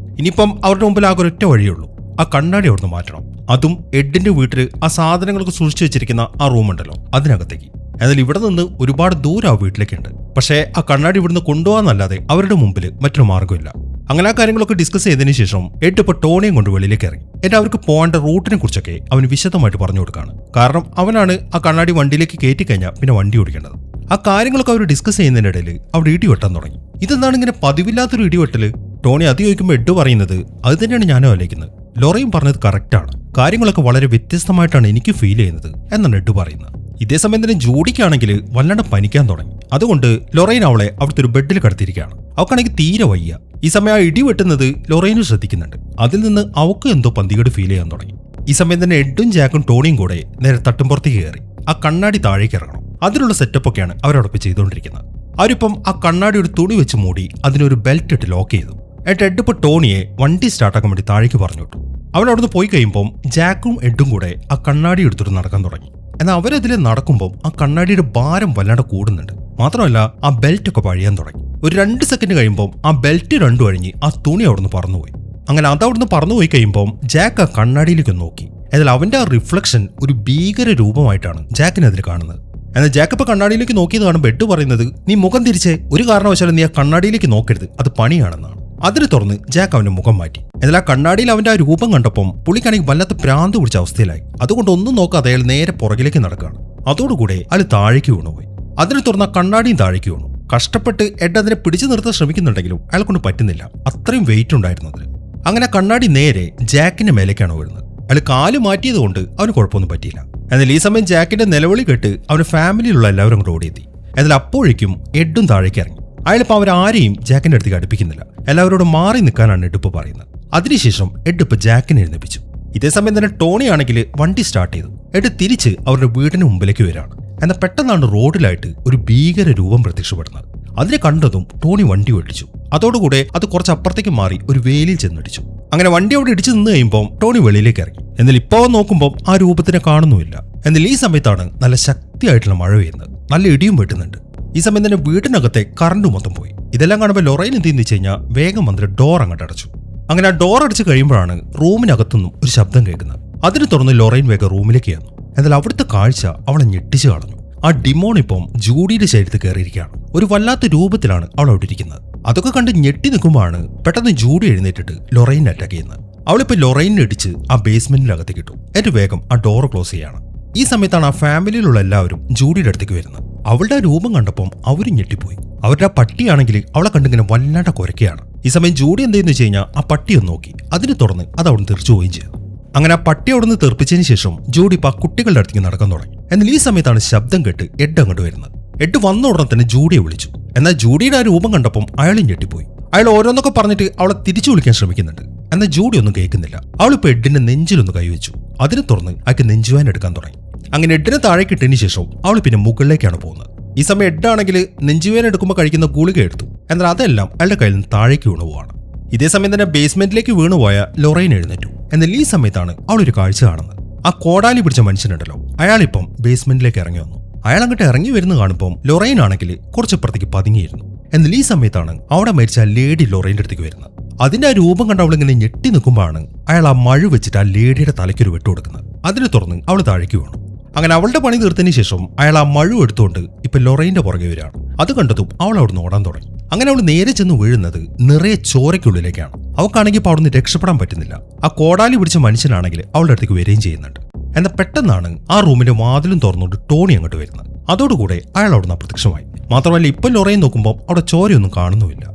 ഇനിയിപ്പം അവരുടെ മുമ്പിൽ ആകെ ഒരൊറ്റ വഴിയുള്ളൂ, ആ കണ്ണാടി അവിടുന്ന് മാറ്റണം. അതും എഡിന്റെ വീട്ടിൽ ആ സാധനങ്ങളൊക്കെ സൂക്ഷിച്ചു വെച്ചിരിക്കുന്ന ആ റൂമുണ്ടല്ലോ അതിനകത്തേക്ക്. എന്നാൽ ഇവിടെ നിന്ന് ഒരുപാട് ദൂരം ആ വീട്ടിലേക്കുണ്ട്. പക്ഷേ ആ കണ്ണാടി ഇവിടുന്ന് കൊണ്ടുപോകാന്നല്ലാതെ അവരുടെ മുമ്പിൽ മറ്റൊരു മാർഗ്ഗമില്ല. അങ്ങനെ ആ കാര്യങ്ങളൊക്കെ ഡിസ്കസ് ചെയ്തതിനു ശേഷം എഡ് ഇപ്പോൾ ടോണിയും കൊണ്ട് വെളിയിലേക്ക് ഇറങ്ങി. എന്നിട്ട് അവർക്ക് പോകേണ്ട റൂട്ടിനെ കുറിച്ചൊക്കെ അവന് വിശദമായിട്ട് പറഞ്ഞു കൊടുക്കുകയാണ്. കാരണം അവനാണ് ആ കണ്ണാടി വണ്ടിയിലേക്ക് കയറ്റി കഴിഞ്ഞാൽ പിന്നെ വണ്ടി ഓടിക്കേണ്ടത്. ആ കാര്യങ്ങളൊക്കെ അവർ ഡിസ്കസ് ചെയ്യുന്നതിനിടയിൽ അവിടെ ഇടിവെട്ടാൻ തുടങ്ങി. ഇതെന്താണ് ഇങ്ങനെ പതിവില്ലാത്തൊരു ഇടിവെട്ടല്? ടോണി അത് ചോദിക്കുമ്പോൾ എഡ് പറയുന്നത് അത് തന്നെയാണ് ഞാനും ആലോചിക്കുന്നത്. ലൊറൈൻ പറഞ്ഞത് കറക്റ്റാണ്, കാര്യങ്ങളൊക്കെ വളരെ വ്യത്യസ്തമായിട്ടാണ് എനിക്ക് ഫീൽ ചെയ്യുന്നത് എന്നാണ് എഡ് പറയുന്നത്. ഇതേസമയം തന്നെ ജൂഡിക്കാണെങ്കിൽ വല്ലാണ്ട് പനിക്കാൻ തുടങ്ങി. അതുകൊണ്ട് ലൊറൈൻ അവളെ അവിടുത്തെ ഒരു ബെഡിൽ കിടത്തിയിരിക്കുകയാണ്. അവൾക്കാണെങ്കിൽ തീരെ വയ്യ. ഈ സമയം ആ ഇടി വെട്ടുന്നത് ലൊറൈനും ശ്രദ്ധിക്കുന്നുണ്ട്. അതിൽ നിന്ന് അവൾക്ക് എന്തോ പന്തികേട് ഫീൽ ചെയ്യാൻ തുടങ്ങി. ഈ സമയം തന്നെ എഡും ജാക്കും ടോണിയും കൂടെ നേരെ തട്ടുംപുറത്തേക്ക് കയറി ആ കണ്ണാടി താഴേക്ക് ഇറങ്ങണം. അതിനുള്ള സെറ്റപ്പൊക്കെയാണ് അവരോടൊപ്പം ചെയ്തുകൊണ്ടിരിക്കുന്നത്. അവരിപ്പം ആ കണ്ണാടി ഒരു തുണി വെച്ച് മൂടി അതിനൊരു ബെൽറ്റ് ഇട്ട് ലോക്ക് ചെയ്തു. എന്നിട്ട് എഡ് ഇപ്പോൾ ടോണിയെ വണ്ടി സ്റ്റാർട്ടാക്കാൻ വേണ്ടി താഴേക്ക് പറഞ്ഞു വിട്ടു. അവനവിടുന്ന് പോയി കഴിയുമ്പോൾ ജാക്കും എഡും കൂടെ ആ കണ്ണാടി എടുത്തിട്ട് നടക്കാൻ തുടങ്ങി. എന്നാൽ അവരതിൽ നടക്കുമ്പോൾ ആ കണ്ണാടിയുടെ ഭാരം വല്ലാണ്ട് കൂടുന്നുണ്ട്. മാത്രമല്ല ആ ബെൽറ്റ് ഒക്കെ പഴിയാൻ തുടങ്ങി. ഒരു 2 സെക്കൻഡ് കഴിയുമ്പോൾ ആ ബെൽറ്റ് രണ്ടും അഴിഞ്ഞ് ആ തുണി അവിടുന്ന് പറന്നുപോയി. അങ്ങനെ അതവിടുന്ന് പറന്നുപോയി കഴിയുമ്പോൾ ജാക്ക് ആ കണ്ണാടിയിലേക്ക് നോക്കി. എന്നാൽ അവന്റെ ആ റിഫ്ലക്ഷൻ ഒരു ഭീകര രൂപമായിട്ടാണ് ജാക്കിനെതിരെ കാണുന്നത്. എന്നാൽ ജാക്ക് ഇപ്പൊ കണ്ണാടിയിലേക്ക് നോക്കിയത് കാണുമ്പോൾ എഡ് പറയുന്നത്, നീ മുഖം തിരിച്ചേ, ഒരു കാരണവശാലും നീ ആ കണ്ണാടിയിലേക്ക് നോക്കരുത്, അത് പണിയാണെന്നാണ്. അതിന് തുറന്ന് ജാക്ക് അവന്റെ മുഖം മാറ്റി. എന്നാൽ ആ കണ്ണാടിയിൽ അവന്റെ ആ രൂപം കണ്ടപ്പം പുള്ളിക്കാണെങ്കിൽ വല്ലാത്ത ഭ്രാന്ത് പിടിച്ച അവസ്ഥയിലായി. അതുകൊണ്ട് ഒന്നും നോക്കാതെ അയാൾ നേരെ പുറകിലേക്ക് നടക്കുകയാണ്. അതോടുകൂടെ അയാൾ താഴേക്ക് വീണുപോയി. അതിന് തുറന്ന കണ്ണാടിയും താഴേക്ക് വീണു. കഷ്ടപ്പെട്ട് എഡ് അതിനെ പിടിച്ചു നിർത്താൻ ശ്രമിക്കുന്നുണ്ടെങ്കിലും അയാൾ കൊണ്ട് പറ്റുന്നില്ല, അത്രയും വെയിറ്റ് ഉണ്ടായിരുന്നു അതിന്. അങ്ങനെ കണ്ണാടി നേരെ ജാക്കിന്റെ മേലേക്കാണ് വീഴുന്നത്. അയാൾ കാല് മാറ്റിയത് കൊണ്ട് അവന് കുഴപ്പമൊന്നും പറ്റിയില്ല. എന്നാൽ ഈ സമയം ജാക്കിന്റെ നിലവിളി കേട്ട് അവന് ഫാമിലിയിലുള്ള എല്ലാവരും കൂടെ ഓടിയെത്തി. എന്നാൽ അപ്പോഴേക്കും എഡും താഴേക്ക് ഇറങ്ങി. അയാളിപ്പോൾ അവരാരെയും ജാക്കിന്റെ അടുത്തേക്ക് അടുപ്പിക്കുന്നില്ല, എല്ലാവരോടും മാറി നിൽക്കാനാണ് എഡിപ്പ് പറയുന്നത്. അതിനുശേഷം എഡിപ്പ് ജാക്കിനെ എഴുന്നേപ്പിച്ചു. ഇതേസമയം തന്നെ ടോണി ആണെങ്കിൽ വണ്ടി സ്റ്റാർട്ട് ചെയ്തു. എഡ് തിരിച്ച് അവരുടെ വീടിന് മുമ്പിലേക്ക് വരികയാണ്. എന്നാൽ പെട്ടെന്നാണ് റോഡിലായിട്ട് ഒരു ഭീകര രൂപം പ്രത്യക്ഷപ്പെടുന്നത്. അതിനെ കണ്ടതും ടോണി വണ്ടി ഓടിച്ചു. അതോടുകൂടെ അത് കുറച്ച് അപ്പുറത്തേക്ക് മാറി ഒരു വേലിയിൽ ചെന്നിടിച്ചു. അങ്ങനെ വണ്ടി അവിടെ ഇടിച്ചു നിന്ന് കഴിയുമ്പോൾ ടോണി വെളിയിലേക്ക് ഇറങ്ങി. എന്നാൽ ഇപ്പോൾ നോക്കുമ്പോൾ ആ രൂപത്തിനെ കാണുന്നുമില്ല. എന്നാൽ ഈ സമയത്താണ് നല്ല ശക്തിയായിട്ടുള്ള മഴ പെയ്യുന്നത്, നല്ല ഇടിയും വെട്ടുന്നുണ്ട്. ഈ സമയം തന്നെ വീടിനകത്തെ കറണ്ട് മൊത്തം പോയി. ഇതെല്ലാം കാണുമ്പോൾ ലൊറൈൻ എന്തെന്ന് വെച്ച് കഴിഞ്ഞാൽ വേഗം വന്നിട്ട് ഡോർ അങ്ങോട്ട് അടച്ചു. അങ്ങനെ ആ ഡോർ അടച്ച് കഴിയുമ്പോഴാണ് റൂമിനകത്തുനിന്നും ഒരു ശബ്ദം കേൾക്കുന്നത്. അതിന് തുറന്ന് ലൊറൈൻ വേഗം റൂമിലേക്ക് വന്നു. എന്നാൽ അവിടുത്തെ കാഴ്ച അവളെ ഞെട്ടിച്ചു കളഞ്ഞു. ആ ഡിമോൺ ഇപ്പം ജൂഡിയുടെ ശരീരത്തിൽ കയറിയിരിക്കുകയാണ്. ഒരു വല്ലാത്ത രൂപത്തിലാണ് അവൾ അവിടെ ഇരിക്കുന്നത്. അതൊക്കെ കണ്ട് ഞെട്ടി നിൽക്കുമ്പോഴാണ് പെട്ടെന്ന് ജൂഡി എഴുന്നേറ്റിട്ട് ലൊറൈനെ അറ്റാക്ക് ചെയ്യുന്നത്. അവളിപ്പോ ലൊറൈനെ ഇടിച്ച് ആ ബേസ്മെന്റിനകത്തേക്ക് ഇട്ടു. എന്നിട്ട് വേഗം ആ ഡോർ ക്ലോസ് ചെയ്യാണ്. ഈ സമയത്താണ് ആ ഫാമിലിയിലുള്ള എല്ലാവരും ജൂഡിയുടെ അടുത്തേക്ക് വരുന്നത്. അവളുടെ ആ രൂപം കണ്ടപ്പം അവരും ഞെട്ടിപ്പോയി. അവരുടെ ആ പട്ടിയാണെങ്കിൽ അവളെ കണ്ടിങ്ങനെ വല്ലാണ്ട് കുരയ്ക്കുകയാണ്. ഈ സമയം ജൂഡി എന്തെന്ന് വെച്ച് കഴിഞ്ഞാൽ ആ പട്ടിയൊന്ന് നോക്കി. അതിനെ തുറന്ന് അത് അവിടുന്ന് തെറിച്ചു പോവുകയും ചെയ്തു. അങ്ങനെ ആ പട്ടി അവിടുന്ന് തെറിപ്പിച്ചതിന് ശേഷം ജൂഡി ഇപ്പൊ ആ കുട്ടികളുടെ അടുത്തേക്ക് നടക്കാൻ തുടങ്ങി. എന്നാൽ ഈ സമയത്താണ് ശബ്ദം കേട്ട് എഡ് അങ്ങോട്ട് വരുന്നത്. എഡ് വന്ന ഉടനെ തന്നെ ജൂഡിയെ വിളിച്ചു. എന്നാൽ ജൂഡിയുടെ ആ രൂപം കണ്ടപ്പം അയാളും ഞെട്ടിപ്പോയി. അയാൾ ഓരോന്നൊക്കെ പറഞ്ഞിട്ട് അവളെ തിരിച്ചു വിളിക്കാൻ ശ്രമിക്കുന്നുണ്ട്. എന്നാൽ ജൂഡി ഒന്നും കേൾക്കുന്നില്ല. അവളിപ്പോ എഡിന്റെ നെഞ്ചിലൊന്ന് കൈവച്ചു. അതിനെ തുറന്ന് അയാൾക്ക് നെഞ്ചുവാൻ എടുക്കാൻ തുടങ്ങി. അങ്ങനെ എഡിനെ താഴേക്ക് ഇട്ടതിന് ശേഷം അവൾ പിന്നെ മുകളിലേക്കാണ് പോകുന്നത്. ഈ സമയം എഡാണെങ്കിൽ നെഞ്ചുവേന എടുക്കുമ്പോൾ കഴിക്കുന്ന ഗുളിക എടുത്തു. എന്നാൽ അതെല്ലാം അയാളുടെ കയ്യിൽ നിന്ന് താഴേക്ക് വീണു പോവാണ്. ഇതേ സമയം തന്നെ ബേസ്മെന്റിലേക്ക് വീണുപോയ ലൊറൈൻ എഴുന്നേറ്റു. എന്നാൽ ഈ സമയത്താണ് അവളൊരു കാഴ്ച കാണുന്നത്. ആ കോടാലി പിടിച്ച മനുഷ്യനുണ്ടല്ലോ, അയാളിപ്പം ബേസ്മെന്റിലേക്ക് ഇറങ്ങി വന്നു. അയാൾ അങ്ങോട്ട് ഇറങ്ങി വരുന്ന കാണുമ്പോൾ ലൊറൈൻ ആണെങ്കിൽ കുറച്ചപ്പുറത്തേക്ക് പതുങ്ങിയിരുന്നു. എന്നാൽ ഈ സമയത്താണ് അവിടെ മരിച്ച ലേഡി ലൊറൈൻ്റെ അടുത്തേക്ക് വരുന്നത്. അതിന്റെ ആ രൂപം കണ്ട് അവളിങ്ങനെ ഞെട്ടി നിൽക്കുമ്പോഴാണ് അയാൾ ആ മഴ വെച്ചിട്ട് ആ ലേഡിയുടെ തലയ്ക്കൊരു വെട്ടു കൊടുക്കുന്നത്. അതിനെ തുറന്ന് അവൾ താഴേക്ക് വീണു. അങ്ങനെ അവളുടെ പണി തീർത്തതിന് ശേഷം അയാൾ ആ മഴ എടുത്തുകൊണ്ട് ഇപ്പൊ ലൊറൈൻ്റെ പുറകെ വരികയാണ്. അത് കണ്ടതും അവൾ അവിടുന്ന് ഓടാൻ തുടങ്ങി. അങ്ങനെ അവൾ നേരെ ചെന്ന് വീഴുന്നത് നിറയെ ചോരയ്ക്കുള്ളിലേക്കാണ്. അവൾക്കാണെങ്കിൽ ഇപ്പോൾ അവിടുന്ന് രക്ഷപ്പെടാൻ പറ്റുന്നില്ല. ആ കോടാലി പിടിച്ച മനുഷ്യനാണെങ്കിൽ അവളുടെ അടുത്തേക്ക് വരികയും ചെയ്യുന്നുണ്ട്. എന്നാൽ പെട്ടെന്നാണ് ആ റൂമിന്റെ വാതിലും തുറന്നുകൊണ്ട് ടോണി അങ്ങോട്ട് വരുന്നത്. അതോടുകൂടെ അയാൾ അവിടുന്ന് അപ്രത്യക്ഷമായി. മാത്രമല്ല ഇപ്പം ലൊറൈൻ നോക്കുമ്പോൾ അവിടെ ചോരയൊന്നും കാണുന്നുമില്ല.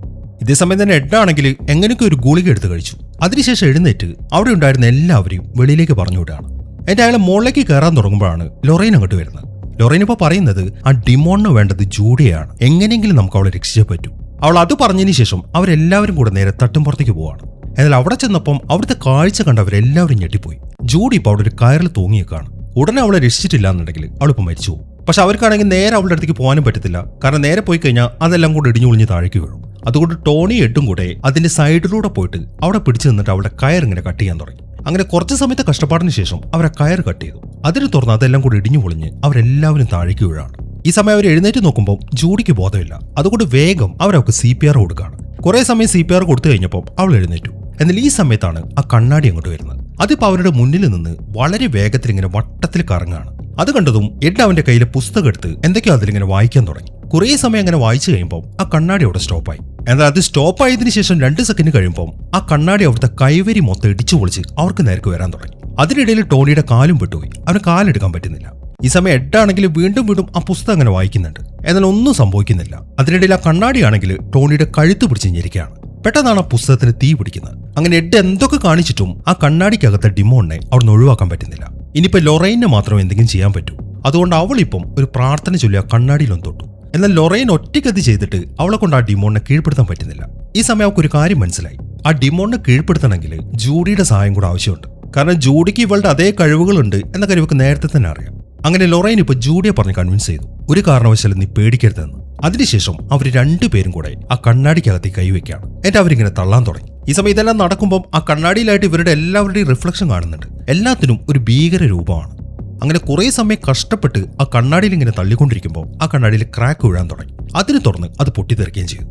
ഇതേസമയം തന്നെ എഡാണെങ്കിൽ എങ്ങനെയൊക്കെ ഒരു ഗുളിക എടുത്ത് കഴിച്ചു. അതിനുശേഷം എഴുന്നേറ്റ് അവിടെ ഉണ്ടായിരുന്ന എല്ലാവരെയും വെളിയിലേക്ക് പറഞ്ഞുവിടുകയാണ്. എന്നിട്ട് അയാളെ മുകളിലേക്ക് കയറാൻ തുടങ്ങുമ്പോഴാണ് ലൊറൈൻ അങ്ങോട്ട് വരുന്നത്. ലൊറൈൻ ഇപ്പോൾ പറയുന്നത് ആ ഡിമോണിന് വേണ്ടത് ജൂഡിയാണ്, എങ്ങനെയെങ്കിലും നമുക്ക് അവളെ രക്ഷിച്ചേ പറ്റൂ. അവൾ അത് പറഞ്ഞതിന് ശേഷം അവരെല്ലാവരും കൂടെ നേരെ തട്ടുംപുറത്തേക്ക് പോവാണ്. എന്നാൽ അവിടെ ചെന്നപ്പം അവിടുത്തെ കാഴ്ച കണ്ടവരെല്ലാവരും ഞെട്ടിപ്പോയി. ജൂഡി ഇപ്പോൾ അവിടെ ഒരു കയറിൽ തൂങ്ങിയേക്കാണ്. ഉടനെ അവളെ രക്ഷിച്ചിട്ടില്ല എന്നുണ്ടെങ്കിൽ അവളിപ്പോൾ മരിച്ചു പോകും. പക്ഷെ അവർക്കാണെങ്കിൽ നേരെ അവളുടെ അടുത്തേക്ക് പോകാനും പറ്റത്തില്ല. കാരണം നേരെ പോയി കഴിഞ്ഞാൽ അതെല്ലാം കൂടെ ഇടിഞ്ഞു ഒളിഞ്ഞ് താഴേക്ക് വീഴും. അതുകൊണ്ട് ടോണി എഡും കൂടെ അതിന്റെ സൈഡിലൂടെ പോയിട്ട് അവിടെ പിടിച്ചു നിന്നിട്ട് അവളുടെ കയറിങ്ങനെ കട്ട് ചെയ്യാൻ തുടങ്ങി. അങ്ങനെ കുറച്ച് സമയത്തെ കഷ്ടപ്പാടിന് ശേഷം അവർ ആ കയർ കട്ട് ചെയ്തു. അതിന് തുറന്ന് അതെല്ലാം കൂടി ഇടിഞ്ഞു പൊളിഞ്ഞ് അവരെല്ലാവരും താഴേക്ക് വീഴാണ്. ഈ സമയം അവർ എഴുന്നേറ്റ് നോക്കുമ്പോൾ ജൂഡിക്ക് ബോധമില്ല. അതുകൊണ്ട് വേഗം അവരവർക്ക് CPR കൊടുക്കുകയാണ്. കുറെ സമയം CPR കൊടുത്തു കഴിഞ്ഞപ്പോൾ അവൾ എഴുന്നേറ്റു. എന്നാൽ ഈ സമയത്താണ് ആ കണ്ണാടി അങ്ങോട്ട് വരുന്നത്. അതിപ്പോൾ അവരുടെ മുന്നിൽ നിന്ന് വളരെ വേഗത്തിൽ ഇങ്ങനെ വട്ടത്തിൽ കറങ്ങാണ്. അത് കണ്ടതും എഡ് അവന്റെ കയ്യിലെ പുസ്തകം എടുത്ത് എന്തൊക്കെയോ അതിലിങ്ങനെ വായിക്കാൻ തുടങ്ങി. കുറേ സമയം അങ്ങനെ വായിച്ചു കഴിയുമ്പോൾ ആ കണ്ണാടി അവിടെ സ്റ്റോപ്പായി. എന്നാൽ അത് സ്റ്റോപ്പ് ആയതിനു ശേഷം 2 സെക്കൻഡ് കഴിയുമ്പോൾ ആ കണ്ണാടി അവിടുത്തെ കൈവരി മൊത്തം ഇടിച്ചു പൊളിച്ച് അവർക്ക് നേർക്ക് വരാൻ തുടങ്ങി. അതിനിടയിൽ ടോണിയുടെ കാലും പെട്ടുപോയി. അവന് കാലെടുക്കാൻ പറ്റുന്നില്ല. ഈ സമയം എഡാണെങ്കിൽ വീണ്ടും വീണ്ടും ആ പുസ്തകം അങ്ങനെ വായിക്കുന്നുണ്ട്. എന്നാൽ ഒന്നും സംഭവിക്കുന്നില്ല. അതിനിടയിൽ ആ കണ്ണാടിയാണെങ്കിൽ ടോണിയുടെ കഴുത്ത് പിടിച്ച് ഞെരിക്കുകയാണ്. പെട്ടെന്നാണ് ആ പുസ്തകത്തിന് തീ പിടിക്കുന്നത്. അങ്ങനെ എഡ് എന്തൊക്കെ കാണിച്ചിട്ടും ആ കണ്ണാടിക്കകത്തെ ഡിമോണിനെ അവിടുന്ന് ഒഴിവാക്കാൻ പറ്റുന്നില്ല. ഇനിയിപ്പോ ലൊറൈനെ മാത്രമേ എന്തെങ്കിലും ചെയ്യാൻ പറ്റൂ. അതുകൊണ്ട് അവളിപ്പം ഒരു പ്രാർത്ഥന ചൊല്ലി ആ കണ്ണാടിയിലൊന്ന് തൊട്ടു. എന്നാൽ ലൊറൈൻ ഒറ്റയ്ക്കത് ചെയ്തിട്ട് അവളെ കൊണ്ട് ആ ഡിമോണിനെ കീഴ്പ്പെടുത്താൻ പറ്റുന്നില്ല. ഈ സമയം അവൾക്ക് ഒരു കാര്യം മനസ്സിലായി. ആ ഡിമോണിനെ കീഴ്പ്പെടുത്തണമെങ്കിൽ ജൂഡിയുടെ സഹായം കൂടെ ആവശ്യമുണ്ട്. കാരണം ജൂഡിക്ക് ഇവളുടെ അതേ കഴിവുകളുണ്ട് എന്ന കഴിവൊക്കെ നേരത്തെ തന്നെ അറിയാം. അങ്ങനെ ലൊറൈൻ ഇപ്പൊ ജൂഡിയെ പറഞ്ഞ് കൺവിൻസ് ചെയ്തു, ഒരു കാരണവശാലും നീ പേടിക്കരുതെന്ന്. അതിനുശേഷം അവർ 2 പേരും കൂടെ ആ കണ്ണാടിക്കകത്തേക്ക് കൈവയ്ക്കാണ്. എന്നിട്ട് അവരിങ്ങനെ തള്ളാൻ തുടങ്ങി. ഈ സമയം ഇതെല്ലാം നടക്കുമ്പോൾ ആ കണ്ണാടിയിലായിട്ട് ഇവരുടെ എല്ലാവരുടെയും റിഫ്ലക്ഷൻ കാണുന്നുണ്ട്. എല്ലാത്തിനും ഒരു ഭീകര രൂപമാണ്. അങ്ങനെ കുറെ സമയം കഷ്ടപ്പെട്ട് ആ കണ്ണാടിയിൽ ഇങ്ങനെ തള്ളിക്കൊണ്ടിരിക്കുമ്പോൾ ആ കണ്ണാടിയിൽ ക്രാക്ക് വീഴാൻ തുടങ്ങി. അതിന് തുറന്ന് അത് പൊട്ടിത്തെറിക്കുകയും ചെയ്തു.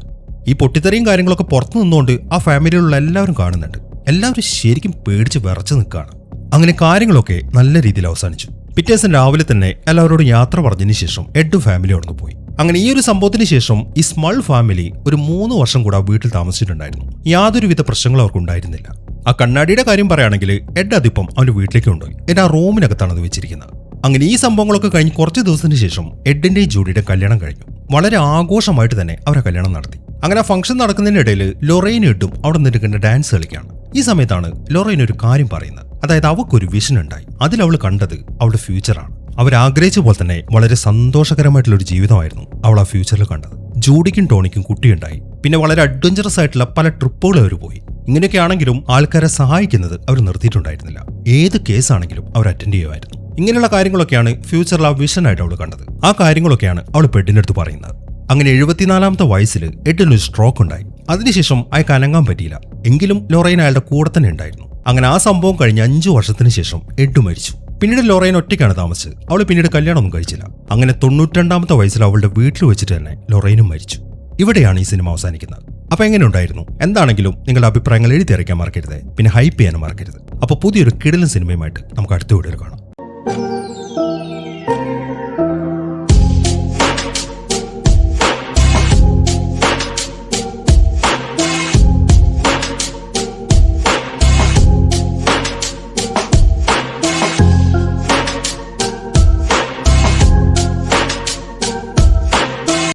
ഈ പൊട്ടിത്തെറിയും കാര്യങ്ങളൊക്കെ പുറത്തു നിന്നുകൊണ്ട് ആ ഫാമിലിയിലുള്ള എല്ലാവരും കാണുന്നുണ്ട്. എല്ലാവരും ശരിക്കും പേടിച്ച് വിറച്ചു നിൽക്കുകയാണ്. അങ്ങനെ കാര്യങ്ങളൊക്കെ നല്ല രീതിയിൽ അവസാനിച്ചു. പിറ്റേ ദിവസം രാവിലെ തന്നെ എല്ലാവരോടും യാത്ര പറഞ്ഞതിന് ശേഷം എഡ് ഫാമിലി അവിടെ പോയി. അങ്ങനെ ഈ ഒരു സംഭവത്തിന് ശേഷം ഈ സ്മൾ ഫാമിലി ഒരു 3 വർഷം കൂടെ ആ വീട്ടിൽ താമസിച്ചിട്ടുണ്ടായിരുന്നു. യാതൊരുവിധ പ്രശ്നങ്ങളും അവർക്ക് ഉണ്ടായിരുന്നില്ല. ആ കണ്ണാടിയുടെ കാര്യം പറയുകയാണെങ്കിൽ എഡ് അതിപ്പം അവന്റെ വീട്ടിലേക്ക് കൊണ്ടുപോയി. എഡ് ആ റൂമിനകത്താണ് അത് വെച്ചിരിക്കുന്നത്. അങ്ങനെ ഈ സംഭവങ്ങളൊക്കെ കഴിഞ്ഞ് കുറച്ച് ദിവസത്തിന് ശേഷം എഡിന്റെയും ജൂഡിയുടെയും കല്യാണം കഴിഞ്ഞു. വളരെ ആഘോഷമായിട്ട് തന്നെ അവരെ കല്യാണം നടത്തി. അങ്ങനെ ആ ഫംഗ്ഷൻ നടക്കുന്നതിനിടയിൽ ലൊറൈനും എഡും അവിടെ നിന്നിട്ട് ഡാൻസ് കളിക്കുകയാണ്. ഈ സമയത്താണ് ലൊറൈൻ ഒരു കാര്യം പറയുന്നത്. അതായത് അവൾക്കൊരു വിഷൻ ഉണ്ടായി. അതിൽ അവൾ കണ്ടത് അവളുടെ ഫ്യൂച്ചറാണ്. അവരാഗ്രഹിച്ച പോലെ തന്നെ വളരെ സന്തോഷകരമായിട്ടുള്ള ഒരു ജീവിതമായിരുന്നു അവൾ ആ ഫ്യൂച്ചറിൽ കണ്ടത്. ജൂഡിക്കും ടോണിക്കും കുട്ടിയുണ്ടായി. പിന്നെ വളരെ അഡ്വഞ്ചറസ് ആയിട്ടുള്ള പല ട്രിപ്പുകൾ അവർ പോയി. ഇങ്ങനെയൊക്കെ ആണെങ്കിലും ആൾക്കാരെ സഹായിക്കുന്നത് അവർ നിർത്തിയിട്ടുണ്ടായിരുന്നില്ല. ഏത് കേസാണെങ്കിലും അവർ അറ്റൻഡ് ചെയ്യുമായിരുന്നു. ഇങ്ങനെയുള്ള കാര്യങ്ങളൊക്കെയാണ് ഫ്യൂച്ചറിൽ ആ വിഷനായിട്ട് അവൾ കണ്ടത്. ആ കാര്യങ്ങളൊക്കെയാണ് അവൾ പെഡിന്റെ അടുത്ത് പറയുന്നത്. അങ്ങനെ 74ാമത്തെ വയസ്സിൽ എഡിനൊരു സ്ട്രോക്ക് ഉണ്ടായി. അതിനുശേഷം അയാൾക്ക് അനങ്ങാൻ പറ്റിയില്ല. എങ്കിലും ലൊറൈൻ അയാളുടെ കൂടെ തന്നെ ഉണ്ടായിരുന്നു. അങ്ങനെ ആ സംഭവം കഴിഞ്ഞ് 5 വർഷത്തിന് ശേഷം എഡ് മരിച്ചു. പിന്നീട് ലൊറൈൻ ഒറ്റയ്ക്കാണ് താമസിച്ചത്. അവൾ പിന്നീട് കല്യാണമൊന്നും കഴിച്ചില്ല. അങ്ങനെ 92ാമത്തെ വയസ്സിൽ അവളുടെ വീട്ടിൽ വെച്ചിട്ട് തന്നെ ലൊറൈനും മരിച്ചു. ഇവിടെയാണ് ഈ സിനിമ അവസാനിക്കുന്നത്. അപ്പൊ എങ്ങനെ ഉണ്ടായിരുന്നു? എന്താണെങ്കിലും നിങ്ങളുടെ അഭിപ്രായങ്ങൾ എഴുതി അറിയിക്കാൻ മറക്കരുത്. പിന്നെ ഹൈപ്പ് ചെയ്യാനും മറക്കരുത്. അപ്പോൾ പുതിയൊരു കിടിലൻ സിനിമയുമായിട്ട് നമുക്ക് അടുത്ത വീഡിയോയിൽ കാണാം.